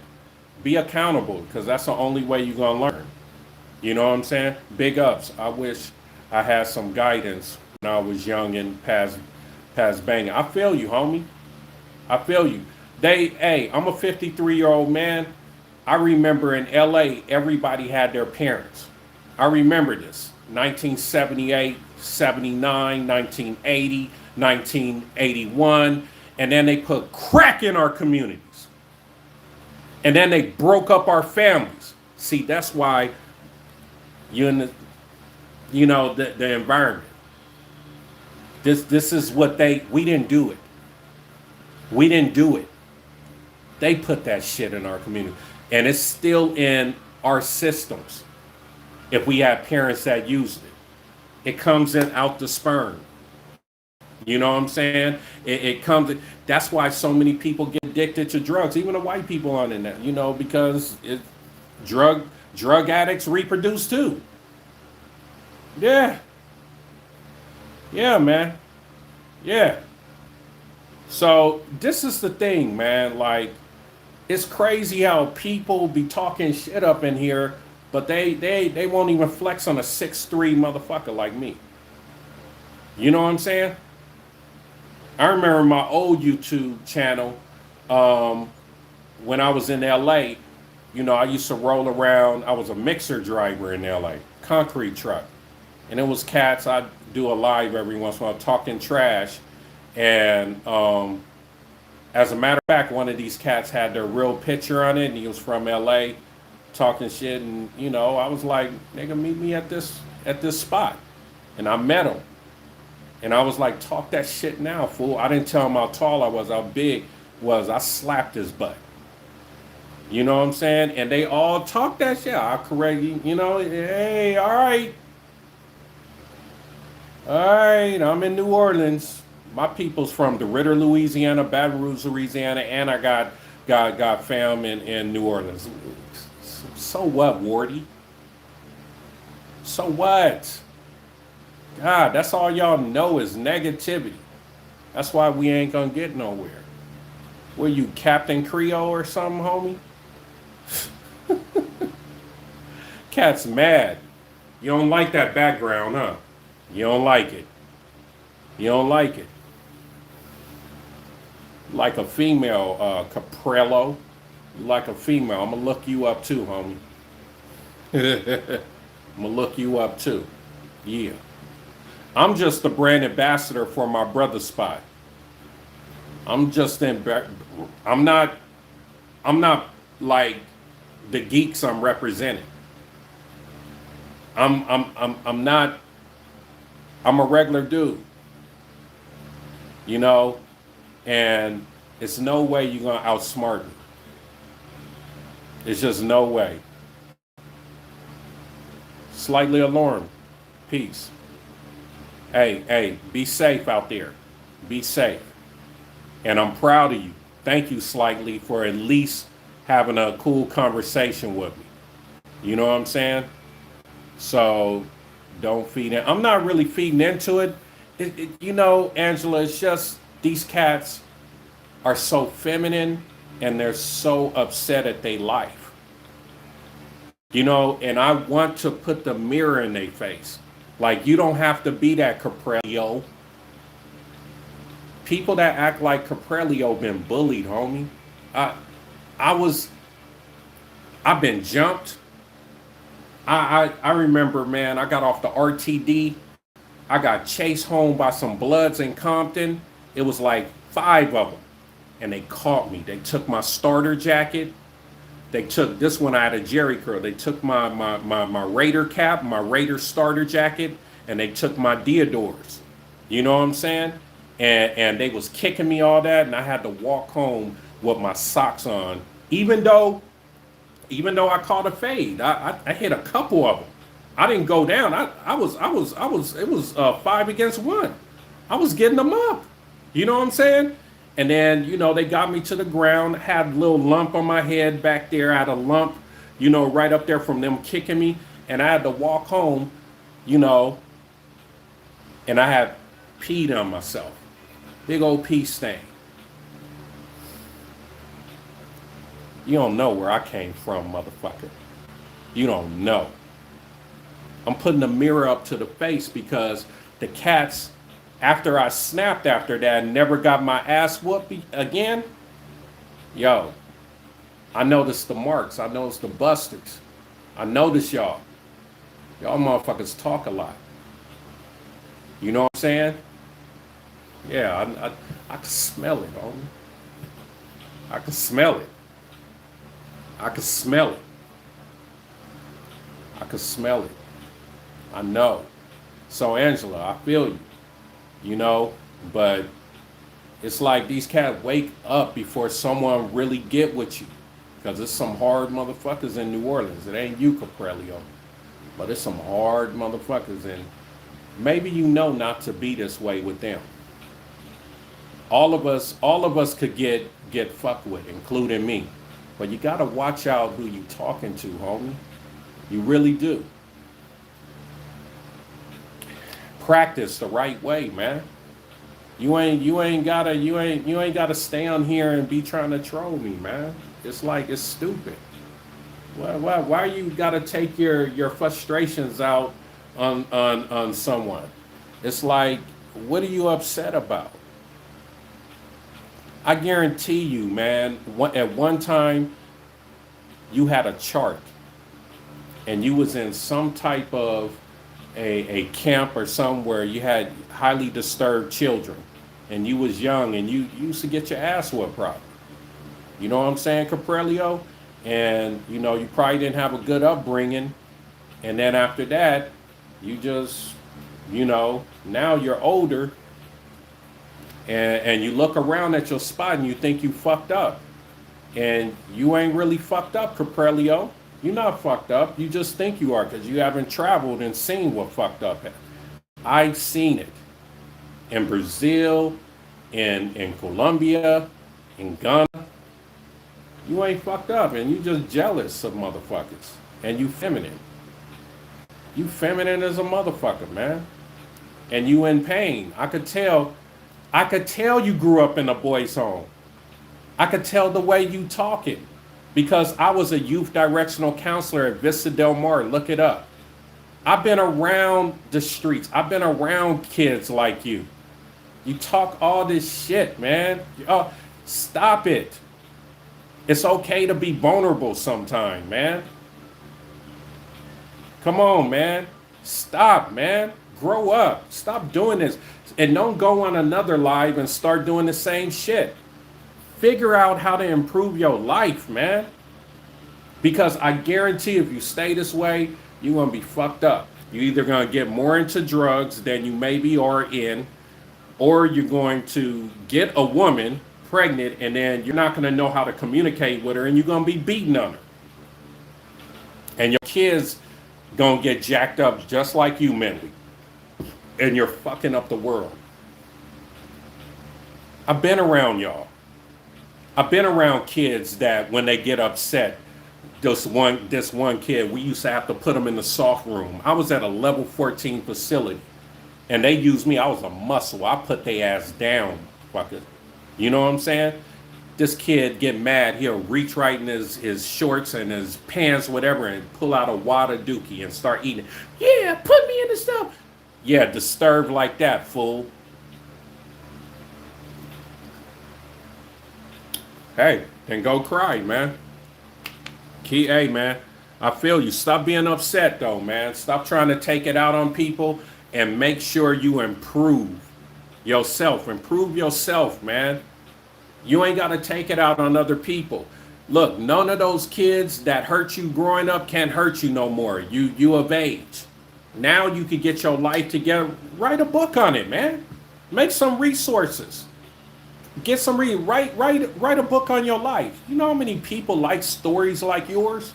A: be accountable, because that's the only way you're going to learn. You know what I'm saying? Big ups. I wish I had some guidance when I was young and past banging. I feel you, homie. I feel you. Hey, I'm a 53-year-old man. I remember in LA, everybody had their parents. I remember this. 1978, 79, 1980, 1981. And then they put crack in our communities. And then they broke up our families. See, that's why you're in the environment. This is what we didn't do it. We didn't do it. They put that shit in our community. And it's still in our systems. If we have parents that used it comes in out the sperm. You know what I'm saying? It comes in. That's why so many people get addicted to drugs, even the white people on it, you know, because drug addicts reproduce too. Yeah. Yeah, man. Yeah. So this is the thing, man. Like, it's crazy how people be talking shit up in here, but they won't even flex on a 6'3" motherfucker like me. You know what I'm saying? I remember my old YouTube channel, when I was in LA, you know, I used to roll around. I was a mixer driver in LA, concrete truck. And it was cats. I'd do a live every once in a while talking trash. And as a matter of fact, one of these cats had their real picture on it, and he was from LA talking shit. And, you know, I was like, nigga, meet me at this spot. And I met him. And I was like, talk that shit now, fool. I didn't tell him how tall I was, how big was. I slapped his butt. You know what I'm saying? And they all talk that shit. I'll correct you, you know, hey, all right. All right, I'm in New Orleans. My people's from DeRidder, Louisiana, Baton Rouge, Louisiana, and I got fam in New Orleans. So what, Wardy? So what? God, that's all y'all know is negativity. That's why we ain't gonna get nowhere. Were you Captain Creole or something, homie? Cat's mad. You don't like that background, huh? You don't like it. You don't like it. Like a female, Caprello. You like a female. I'm gonna look you up too, homie. I'm gonna look you up too. Yeah. I'm just the brand ambassador for my brother spot. I'm just in. I'm not. I'm not like the geeks I'm representing. I'm not. I'm a regular dude. You know, and it's no way you're gonna outsmart me. It's just no way. Slightly alarmed. Peace. Hey, be safe out there. Be safe. And I'm proud of you. Thank you slightly for at least having a cool conversation with me. You know what I'm saying? So don't feed in. I'm not really feeding into it. You know, Angela, it's just these cats are so feminine and they're so upset at their life. You know, and I want to put the mirror in their face. Like, you don't have to be that Caprelio. People that act like Caprelio been bullied, homie. I, I was, I've been jumped. I remember, man, I got off the RTD. I got chased home by some bloods in Compton. It was like 5 of them. And they caught me. They took my starter jacket. They took this one. I had a Jerry curl. They took my Raider cap, my Raider starter jacket, and they took my Deodors. You know what I'm saying? And they was kicking me all that, and I had to walk home with my socks on. Even though I caught a fade, I hit a couple of them. I didn't go down. It was 5 against 1. I was getting them up. You know what I'm saying? And then, you know, they got me to the ground, had a little lump on my head back there. I had a lump, you know, right up there from them kicking me. And I had to walk home, you know, and I had peed on myself. Big old pee stain. You don't know where I came from, motherfucker. You don't know. I'm putting the mirror up to the face because the cats, after I snapped after that and never got my ass whooped again, yo, I noticed the marks. I noticed the busters. I noticed y'all. Y'all motherfuckers talk a lot. You know what I'm saying? Yeah, I can smell it, homie. I can smell it. I can smell it. I can smell it. I know. So, Angela, I feel you. You know, but it's like these cats wake up before someone really get with you. Because it's some hard motherfuckers in New Orleans. It ain't you, Caprelio. But it's some hard motherfuckers. And maybe you know not to be this way with them. All of us could get fucked with, including me. But you gotta watch out who you talking to, homie. You really do. Practice the right way, man. You ain't gotta stay on here and be trying to troll me, man. It's like it's stupid. Why you gotta take your frustrations out on someone? It's like, what are you upset about? I guarantee you, man, at one time you had a chart and you was in some type of a camp or somewhere you had highly disturbed children and you was young and you used to get your ass whooped probably. You know what I'm saying, Caprelio? And, you know, you probably didn't have a good upbringing. And then after that, you just, you know, now you're older and you look around at your spot and you think you fucked up. And you ain't really fucked up, Caprelio. You're not fucked up. You just think you are because you haven't traveled and seen what fucked up is. I've seen it in Brazil, in Colombia, in Ghana. You ain't fucked up and you just jealous of motherfuckers. And you feminine. You feminine as a motherfucker, man. and you in pain. I could tell you grew up in a boys' home. I could tell the way you talking because I was a youth directional counselor at Vista Del Mar. Look it up. I've been around the streets. I've been around kids like you. You talk all this shit, man. Stop it. It's okay to be vulnerable sometime, man. Come on, man. Stop, man. Grow up. Stop doing this. And don't go on another live and start doing the same shit. Figure out how to improve your life, man. Because I guarantee if you stay this way, you're going to be fucked up. You're either going to get more into drugs than you maybe are in, or you're going to get a woman pregnant and then you're not going to know how to communicate with her and you're going to be beating on her. And your kids going to get jacked up just like you mentally. And you're fucking up the world. I've been around y'all. I've been around kids that when they get upset, this one kid, we used to have to put him in the soft room. I was at a level 14 facility, and they used me. I was a muscle. I put their ass down, fucker. You know what I'm saying? This kid get mad. He'll reach right in his shorts and his pants, whatever, and pull out a wad of dookie and start eating it. Yeah, put me in the stuff. Yeah, disturbed like that, fool. Hey, then go cry, man. Hey, man, I feel you. Stop being upset, though, man. Stop trying to take it out on people and make sure you improve yourself. Improve yourself, man. You ain't got to take it out on other people. Look, none of those kids that hurt you growing up can't hurt you no more. You of age. Now you can get your life together. Write a book on it, man. Make some resources. Get some write a book on your life. You know how many people like stories like yours?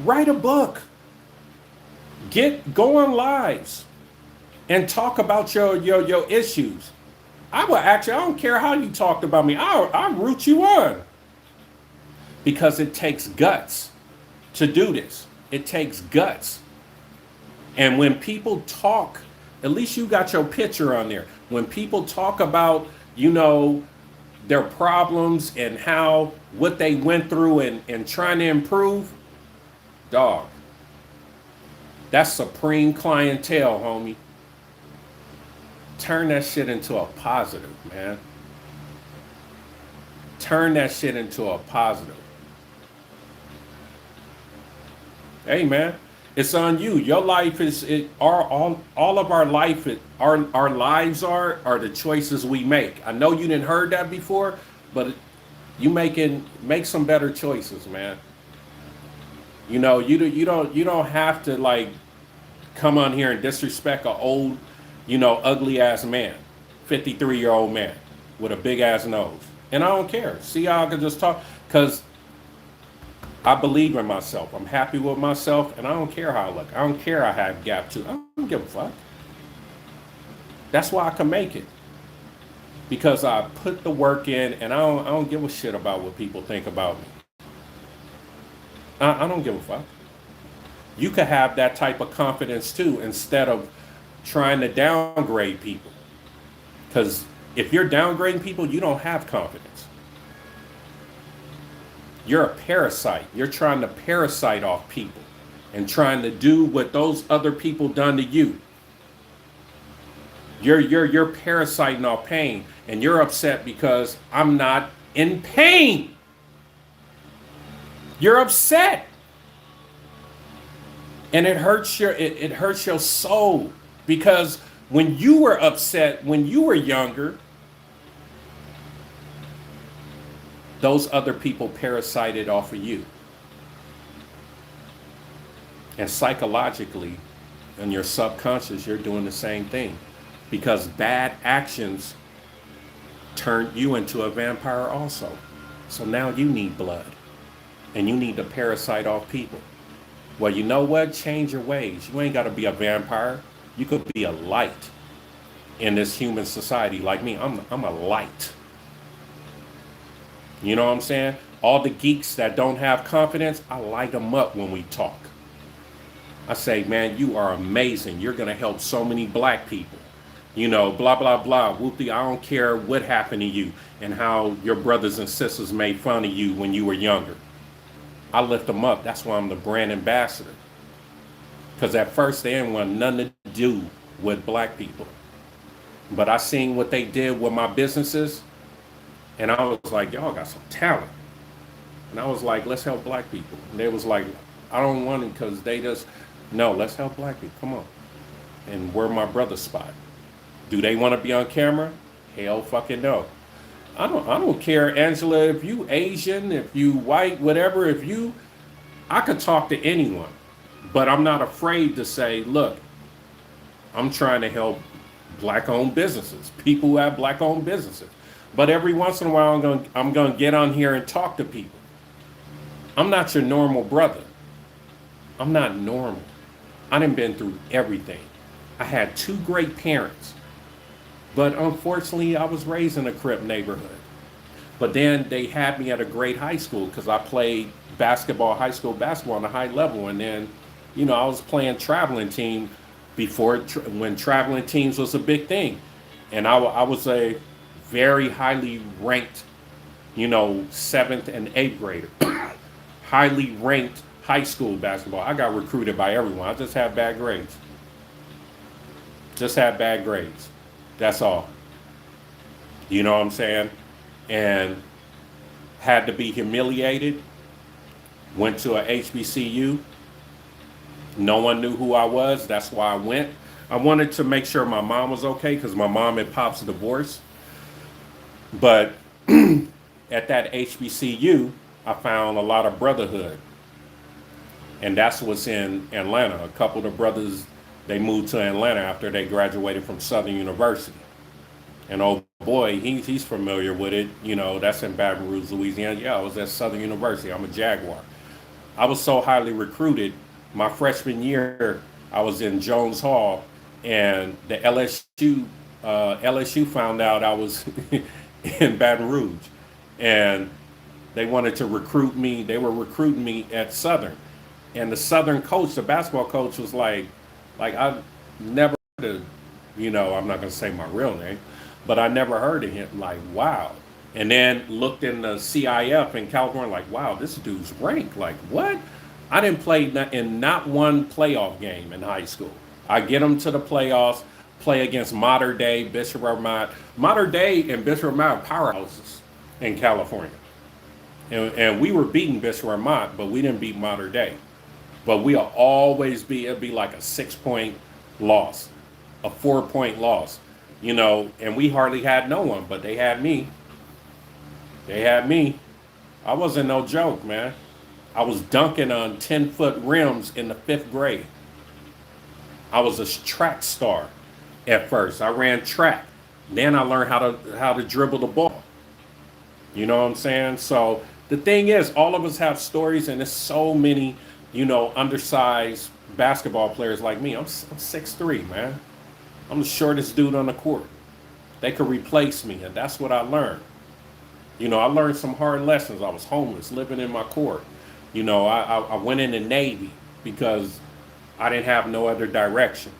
A: Write a book. Go on lives and talk about your issues. I don't care how you talked about me. I'll root you on. Because it takes guts to do this. It takes guts. And when people talk, at least you got your picture on there. When people talk about, their problems and what they went through and trying to improve, dog, that's supreme clientele, homie. Turn that shit into a positive, man. Turn that shit into a positive. Hey, man, it's on you. Your life all of our life. Our lives are the choices we make. I know you didn't heard that before, but make some better choices, man. You don't have to like come on here and disrespect an old, ugly ass man, 53-year-old man with a big ass nose. And I don't care. See how I can just talk because I believe in myself. I'm happy with myself, and I don't care how I look. I don't care I have gap tooth. I don't give a fuck. That's why I can make it. Because I put the work in, and I don't give a shit about what people think about me. I don't give a fuck. You could have that type of confidence too, instead of trying to downgrade people. Because if you're downgrading people, you don't have confidence. You're a parasite. You're trying to parasite off people and trying to do what those other people done to you. You're parasiting off pain, and you're upset because I'm not in pain. You're upset. And it hurts your soul because when you were upset when you were younger, those other people parasited off of you. And psychologically, in your subconscious, you're doing the same thing because bad actions turned you into a vampire also. So now you need blood and you need to parasite off people. Well, you know what? Change your ways. You ain't got to be a vampire. You could be a light in this human society like me. I'm a light. You know what I'm saying? All the geeks that don't have confidence, I light them up when we talk. I say, man, you are amazing. You're going to help so many black people. Blah, blah, blah. Whoopty, I don't care what happened to you and how your brothers and sisters made fun of you when you were younger. I lift them up. That's why I'm the brand ambassador. Because at first they didn't want nothing to do with black people. But I seen what they did with my businesses, and I was like, y'all got some talent. And I was like, let's help black people. And they was like, I don't want it because they just, no, let's help black people. Come on. And where my brother's spot. Do they want to be on camera? Hell fucking no. I don't care, Angela, if you Asian, if you white, whatever, I could talk to anyone. But I'm not afraid to say, look, I'm trying to help black-owned businesses, people who have black-owned businesses. But every once in a while, I'm gonna get on here and talk to people. I'm not your normal brother. I'm not normal. I done been through everything. I had two great parents, but unfortunately, I was raised in a Crip neighborhood. But then they had me at a great high school because I played high school basketball on a high level, and then, I was playing traveling team when traveling teams was a big thing, and I was a very highly ranked, seventh and eighth grader, highly ranked high school basketball. I got recruited by everyone. I just had bad grades. Just had bad grades. That's all. You know what I'm saying? And had to be humiliated. Went to a HBCU. No one knew who I was. That's why I went. I wanted to make sure my mom was okay because my mom and pop's divorced. But at that HBCU, I found a lot of brotherhood. And that's what's in Atlanta. A couple of the brothers, they moved to Atlanta after they graduated from Southern University. And oh boy, he's familiar with it. That's in Baton Rouge, Louisiana. Yeah, I was at Southern University. I'm a Jaguar. I was so highly recruited. My freshman year, I was in Jones Hall, and the LSU found out I was in Baton Rouge, and they wanted to recruit me. They were recruiting me at Southern, and the Southern coach, the basketball coach, was like I never heard of, I'm not gonna say my real name, but I never heard of him. Like, wow. And then looked in the CIF in California, like, wow, this dude's ranked. Like, what? I didn't play in not one playoff game in high school. I get them to the playoffs, play against Mater Dei, Bishop Vermont. Mater Dei and Bishop Vermont powerhouses in California. And we were beating Bishop Vermont, but we didn't beat Mater Dei. But we'll always it'd be like a 6-point loss, a 4-point loss, and we hardly had no one, but they had me. They had me. I wasn't no joke, man. I was dunking on 10-foot rims in the 5th grade. I was a track star at first. I ran track. Then I learned how to dribble the ball. You know what I'm saying? So the thing is, all of us have stories, and there's so many, undersized basketball players like me. I'm 6'3", man. I'm the shortest dude on the court. They could replace me, and that's what I learned. I learned some hard lessons. I was homeless, living in my court. I went in the Navy because I didn't have no other direction.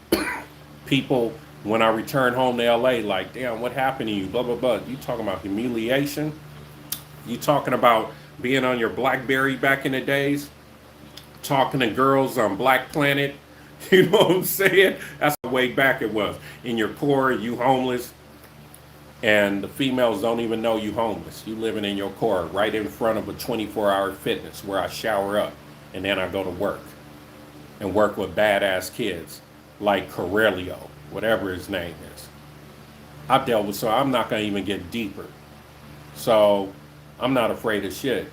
A: People, when I returned home to LA, like, damn, what happened to you? Blah, blah, blah. You talking about humiliation? You talking about being on your BlackBerry back in the days? Talking to girls on Black Planet? You know what I'm saying? That's the way back it was. In your core, you homeless. And the females don't even know you homeless. You living in your core right in front of a 24-hour fitness where I shower up and then I go to work and work with badass kids like Corelio, whatever his name is. I've dealt with, so I'm not going to even get deeper. So I'm not afraid of shit.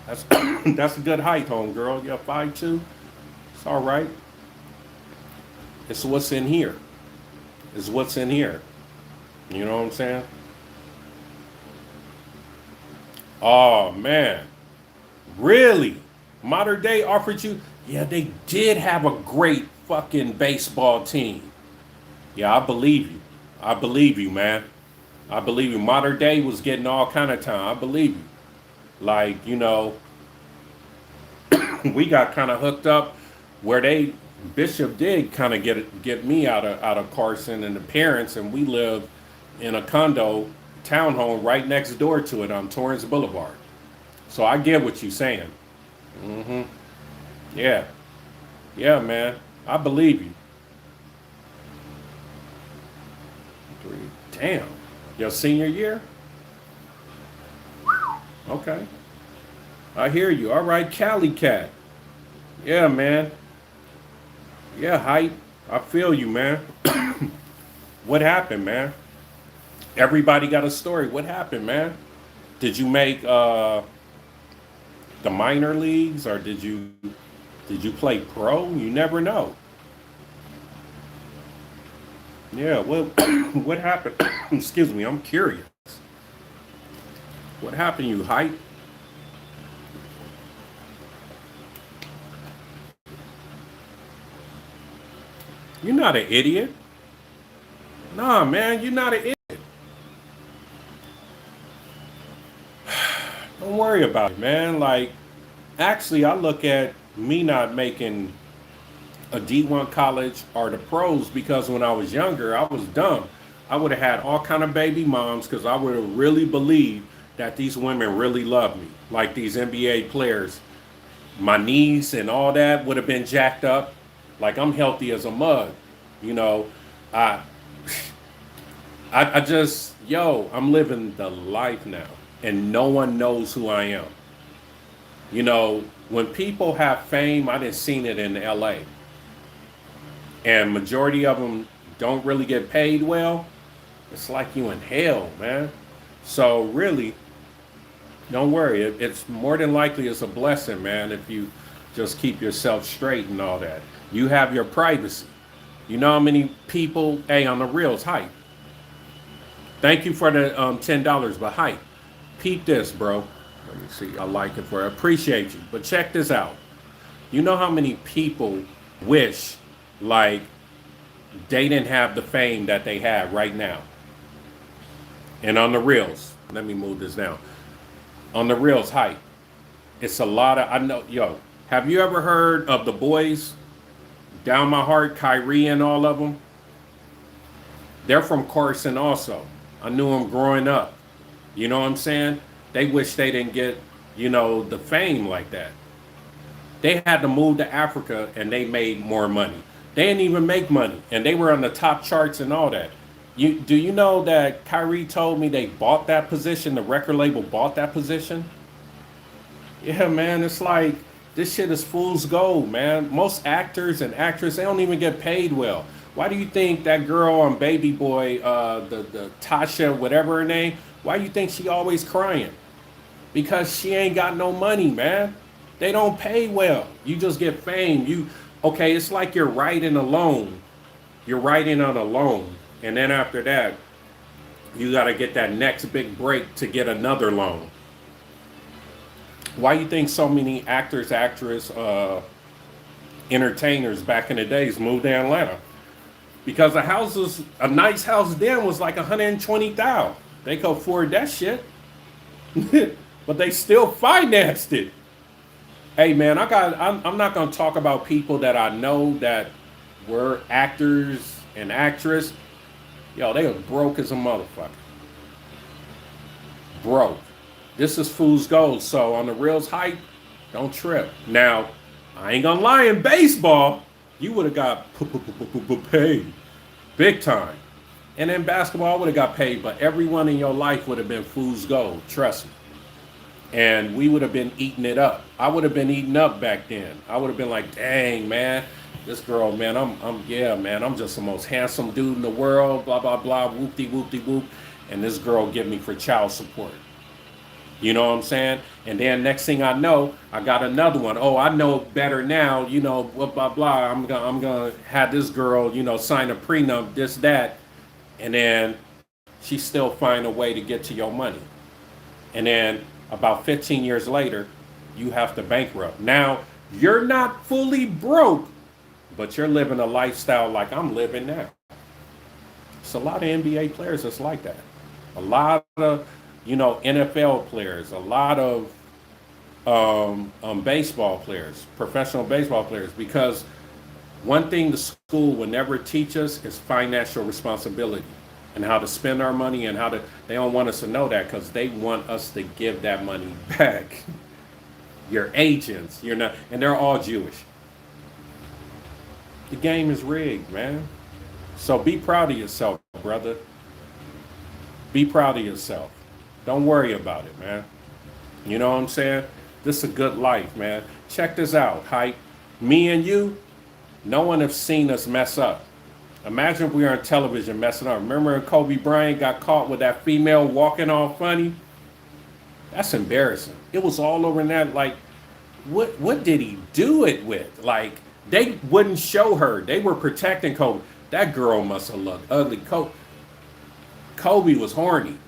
A: That's that's a good height, homegirl. You're 5'2". It's all right. It's what's in here. Is what's in here. You know what I'm saying? Oh, man. Really? Mater Dei offered you? Yeah, they did have a great fucking baseball team. Yeah, I believe you. I believe you, man. I believe you. Mater Dei was getting all kind of time. I believe you. Like, we got kind of hooked up where they Bishop did kind of get me out of Carson and the parents, and we lived in a condo townhome right next door to it on Torrance Boulevard. So I get what you're saying. Hmm. Yeah, yeah, man. I believe you. Damn. Your senior year? Okay. I hear you. All right, Cali Cat. Yeah, man. Yeah, hype. I feel you, man. What happened, man? Everybody got a story. What happened, man? Did you make the minor leagues, or did you play pro? You never know. Yeah, well, what happened? Excuse me, I'm curious. What happened, you hype? You're not an idiot. Nah, man, you're not an idiot. Don't worry about it, man. Like, actually, I look at me not making a D1 college or the pros because when I was younger, I was dumb. I would have had all kind of baby moms because I would have really believed that these women really love me, like these NBA players. My knees and all that would have been jacked up. Like I'm healthy as a mug, you know. I, I just, yo, I'm living the life now, and no one knows who I am. You know, when people have fame, I didn't seen it in LA, and majority of them don't really get paid well. It's like you in hell, man. So really, don't worry. It's more than likely it's a blessing, man, if you just keep yourself straight and all that. You have your privacy. You know how many people, hey, on the reels, hype. Thank you for the $10, but hype. Peep this, bro. Let me see. I like it for it. Appreciate you. But check this out. You know how many people wish like they didn't have the fame that they have right now? And on the reels, let me move this down. On the reels, hype. It's a lot of, I know, yo, have you ever heard of the boys down my heart, Kyrie and all of them? They're from Carson also. I knew them growing up. You know what I'm saying? They wish they didn't get, the fame like that. They had to move to Africa and they made more money. They didn't even make money and they were on the top charts and all that. Do you know that Kyrie told me they bought that position? The record label bought that position? Yeah, man, it's like this shit is fool's gold, man. Most actors and actresses, they don't even get paid well. Why do you think that girl on Baby Boy, the Tasha, whatever her name, why do you think she always crying? Because she ain't got no money, man. They don't pay well. You just get fame. Okay, it's like you're writing a loan. You're writing on a loan. And then after that, you got to get that next big break to get another loan. Why you think so many actors, entertainers back in the days moved to Atlanta? Because a nice house then was like 120,000. They could afford that shit, but they still financed it. Hey man, I'm not gonna talk about people that I know that were actors and actress. Yo, they were broke as a motherfucker. Broke. This is fool's gold. So on the reels hype, don't trip. Now, I ain't gonna lie, in baseball, you would have got paid big time. And in basketball, I would have got paid, but everyone in your life would have been fool's gold. Trust me. And we would have been eating it up. I would have been eating up back then. I would have been like, dang, man, this girl, man, yeah, man, I'm just the most handsome dude in the world, blah, blah, blah, whoop-de, whoop-de, whoop. And this girl get me for child support. You know what I'm saying? And then next thing I know, I got another one. Oh, I know better now, blah, blah, blah. I'm gonna have this girl, sign a prenup, this, that. And then she still find a way to get to your money. And then about 15 years later, you have to bankrupt. Now, you're not fully broke, but you're living a lifestyle like I'm living now. It's a lot of NBA players that's like that. A lot of, NFL players, a lot of baseball players, professional baseball players, because one thing the school will never teach us is financial responsibility and how to spend our money and how to. They don't want us to know that because they want us to give that money back. Your agents, you're not, and they're all Jewish. The game is rigged, man. So be proud of yourself, brother. Be proud of yourself. Don't worry about it, man. You know what I'm saying? This is a good life, man. Check this out, hype. Me and you, no one has seen us mess up. Imagine if we were on television messing up. Remember when Kobe Bryant got caught with that female walking all funny? That's embarrassing. It was all over in that. Like, what did he do it with? Like, they wouldn't show her. They were protecting Kobe. That girl must have looked ugly. Kobe was horny.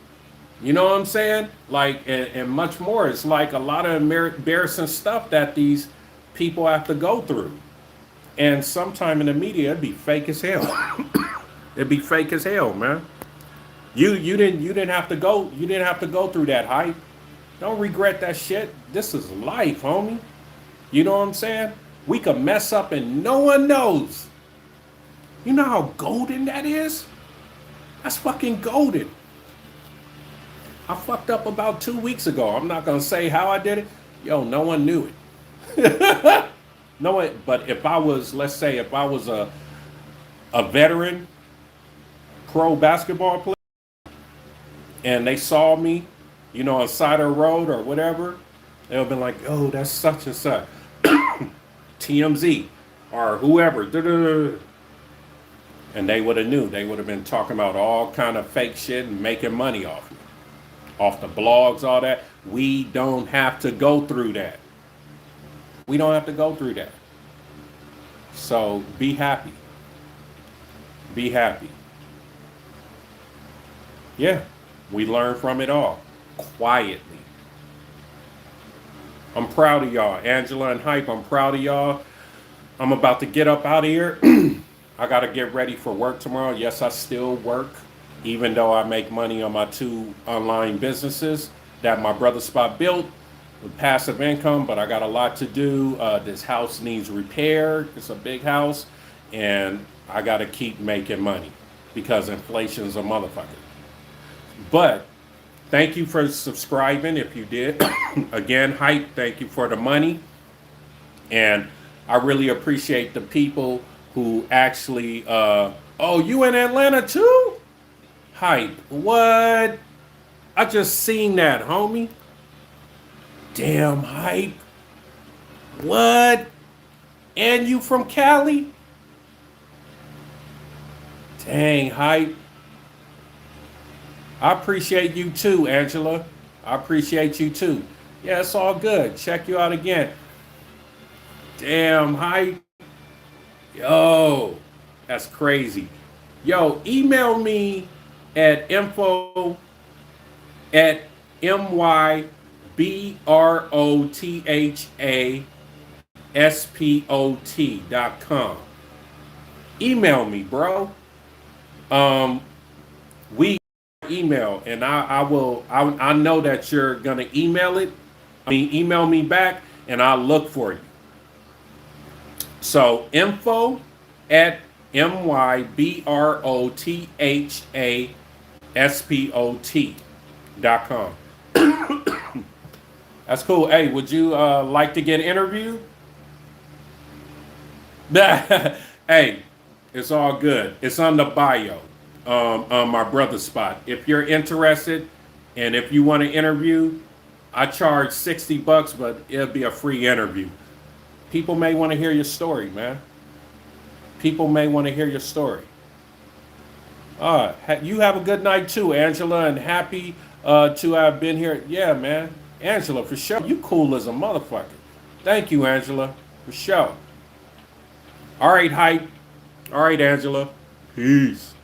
A: You know what I'm saying? Like, and much more. It's like a lot of embarrassing stuff that these people have to go through. And sometime in the media, it'd be fake as hell. It'd be fake as hell, man. You didn't have to go. You didn't have to go through that hype. Don't regret that shit. This is life, homie. You know what I'm saying? We could mess up and no one knows. You know how golden that is? That's fucking golden. I fucked up about 2 weeks ago. I'm not gonna say how I did it. Yo, no one knew it. No one. But if I was, let's say, if I was a veteran pro basketball player and they saw me, you know, on side of the road or whatever, they'll be like, "Oh, that's such and such." TMZ or whoever, and they would have knew. They would have been talking about all kind of fake shit and making money off the blogs, all that. We don't have to go through that. We don't have to go through that. So be happy. Be happy. Yeah, we learn from it all quietly. I'm proud of y'all. Angela and Hype, I'm proud of y'all. I'm about to get up out of here. I got to get ready for work tomorrow. Yes, I still work, even though I make money on my 2 online businesses that my brother Spot built with passive income, but I got a lot to do. This house needs repair. It's a big house, and I got to keep making money because inflation's a motherfucker. But thank you for subscribing if you did. Again, Hype, thank you for the money. And I really appreciate the people who actually, oh, you in Atlanta too? Hype, what? I just seen that, homie. Damn, Hype. What? And you from Cali? Dang, Hype. I appreciate you too, Angela. I appreciate you too. Yeah, it's all good. Check you out again. Damn, Hype. Yo, that's crazy. Yo, email me at info at mybrothaspot.com. Email me, bro. We email, and I know that you're gonna email it. I mean, email me back, and I'll look for you. So info at mybrothaspot.com. That's cool. Hey, would you like to get interviewed? Hey, it's all good. It's on the bio on my brother's spot. If you're interested and if you want to interview, I charge $60, but it'll be a free interview. People may want to hear your story, man. People may want to hear your story. You have a good night too, Angela, and happy to have been here. Yeah, man. Angela, for sure. You cool as a motherfucker. Thank you, Angela, for sure. All right, Hype. All right, Angela. Peace.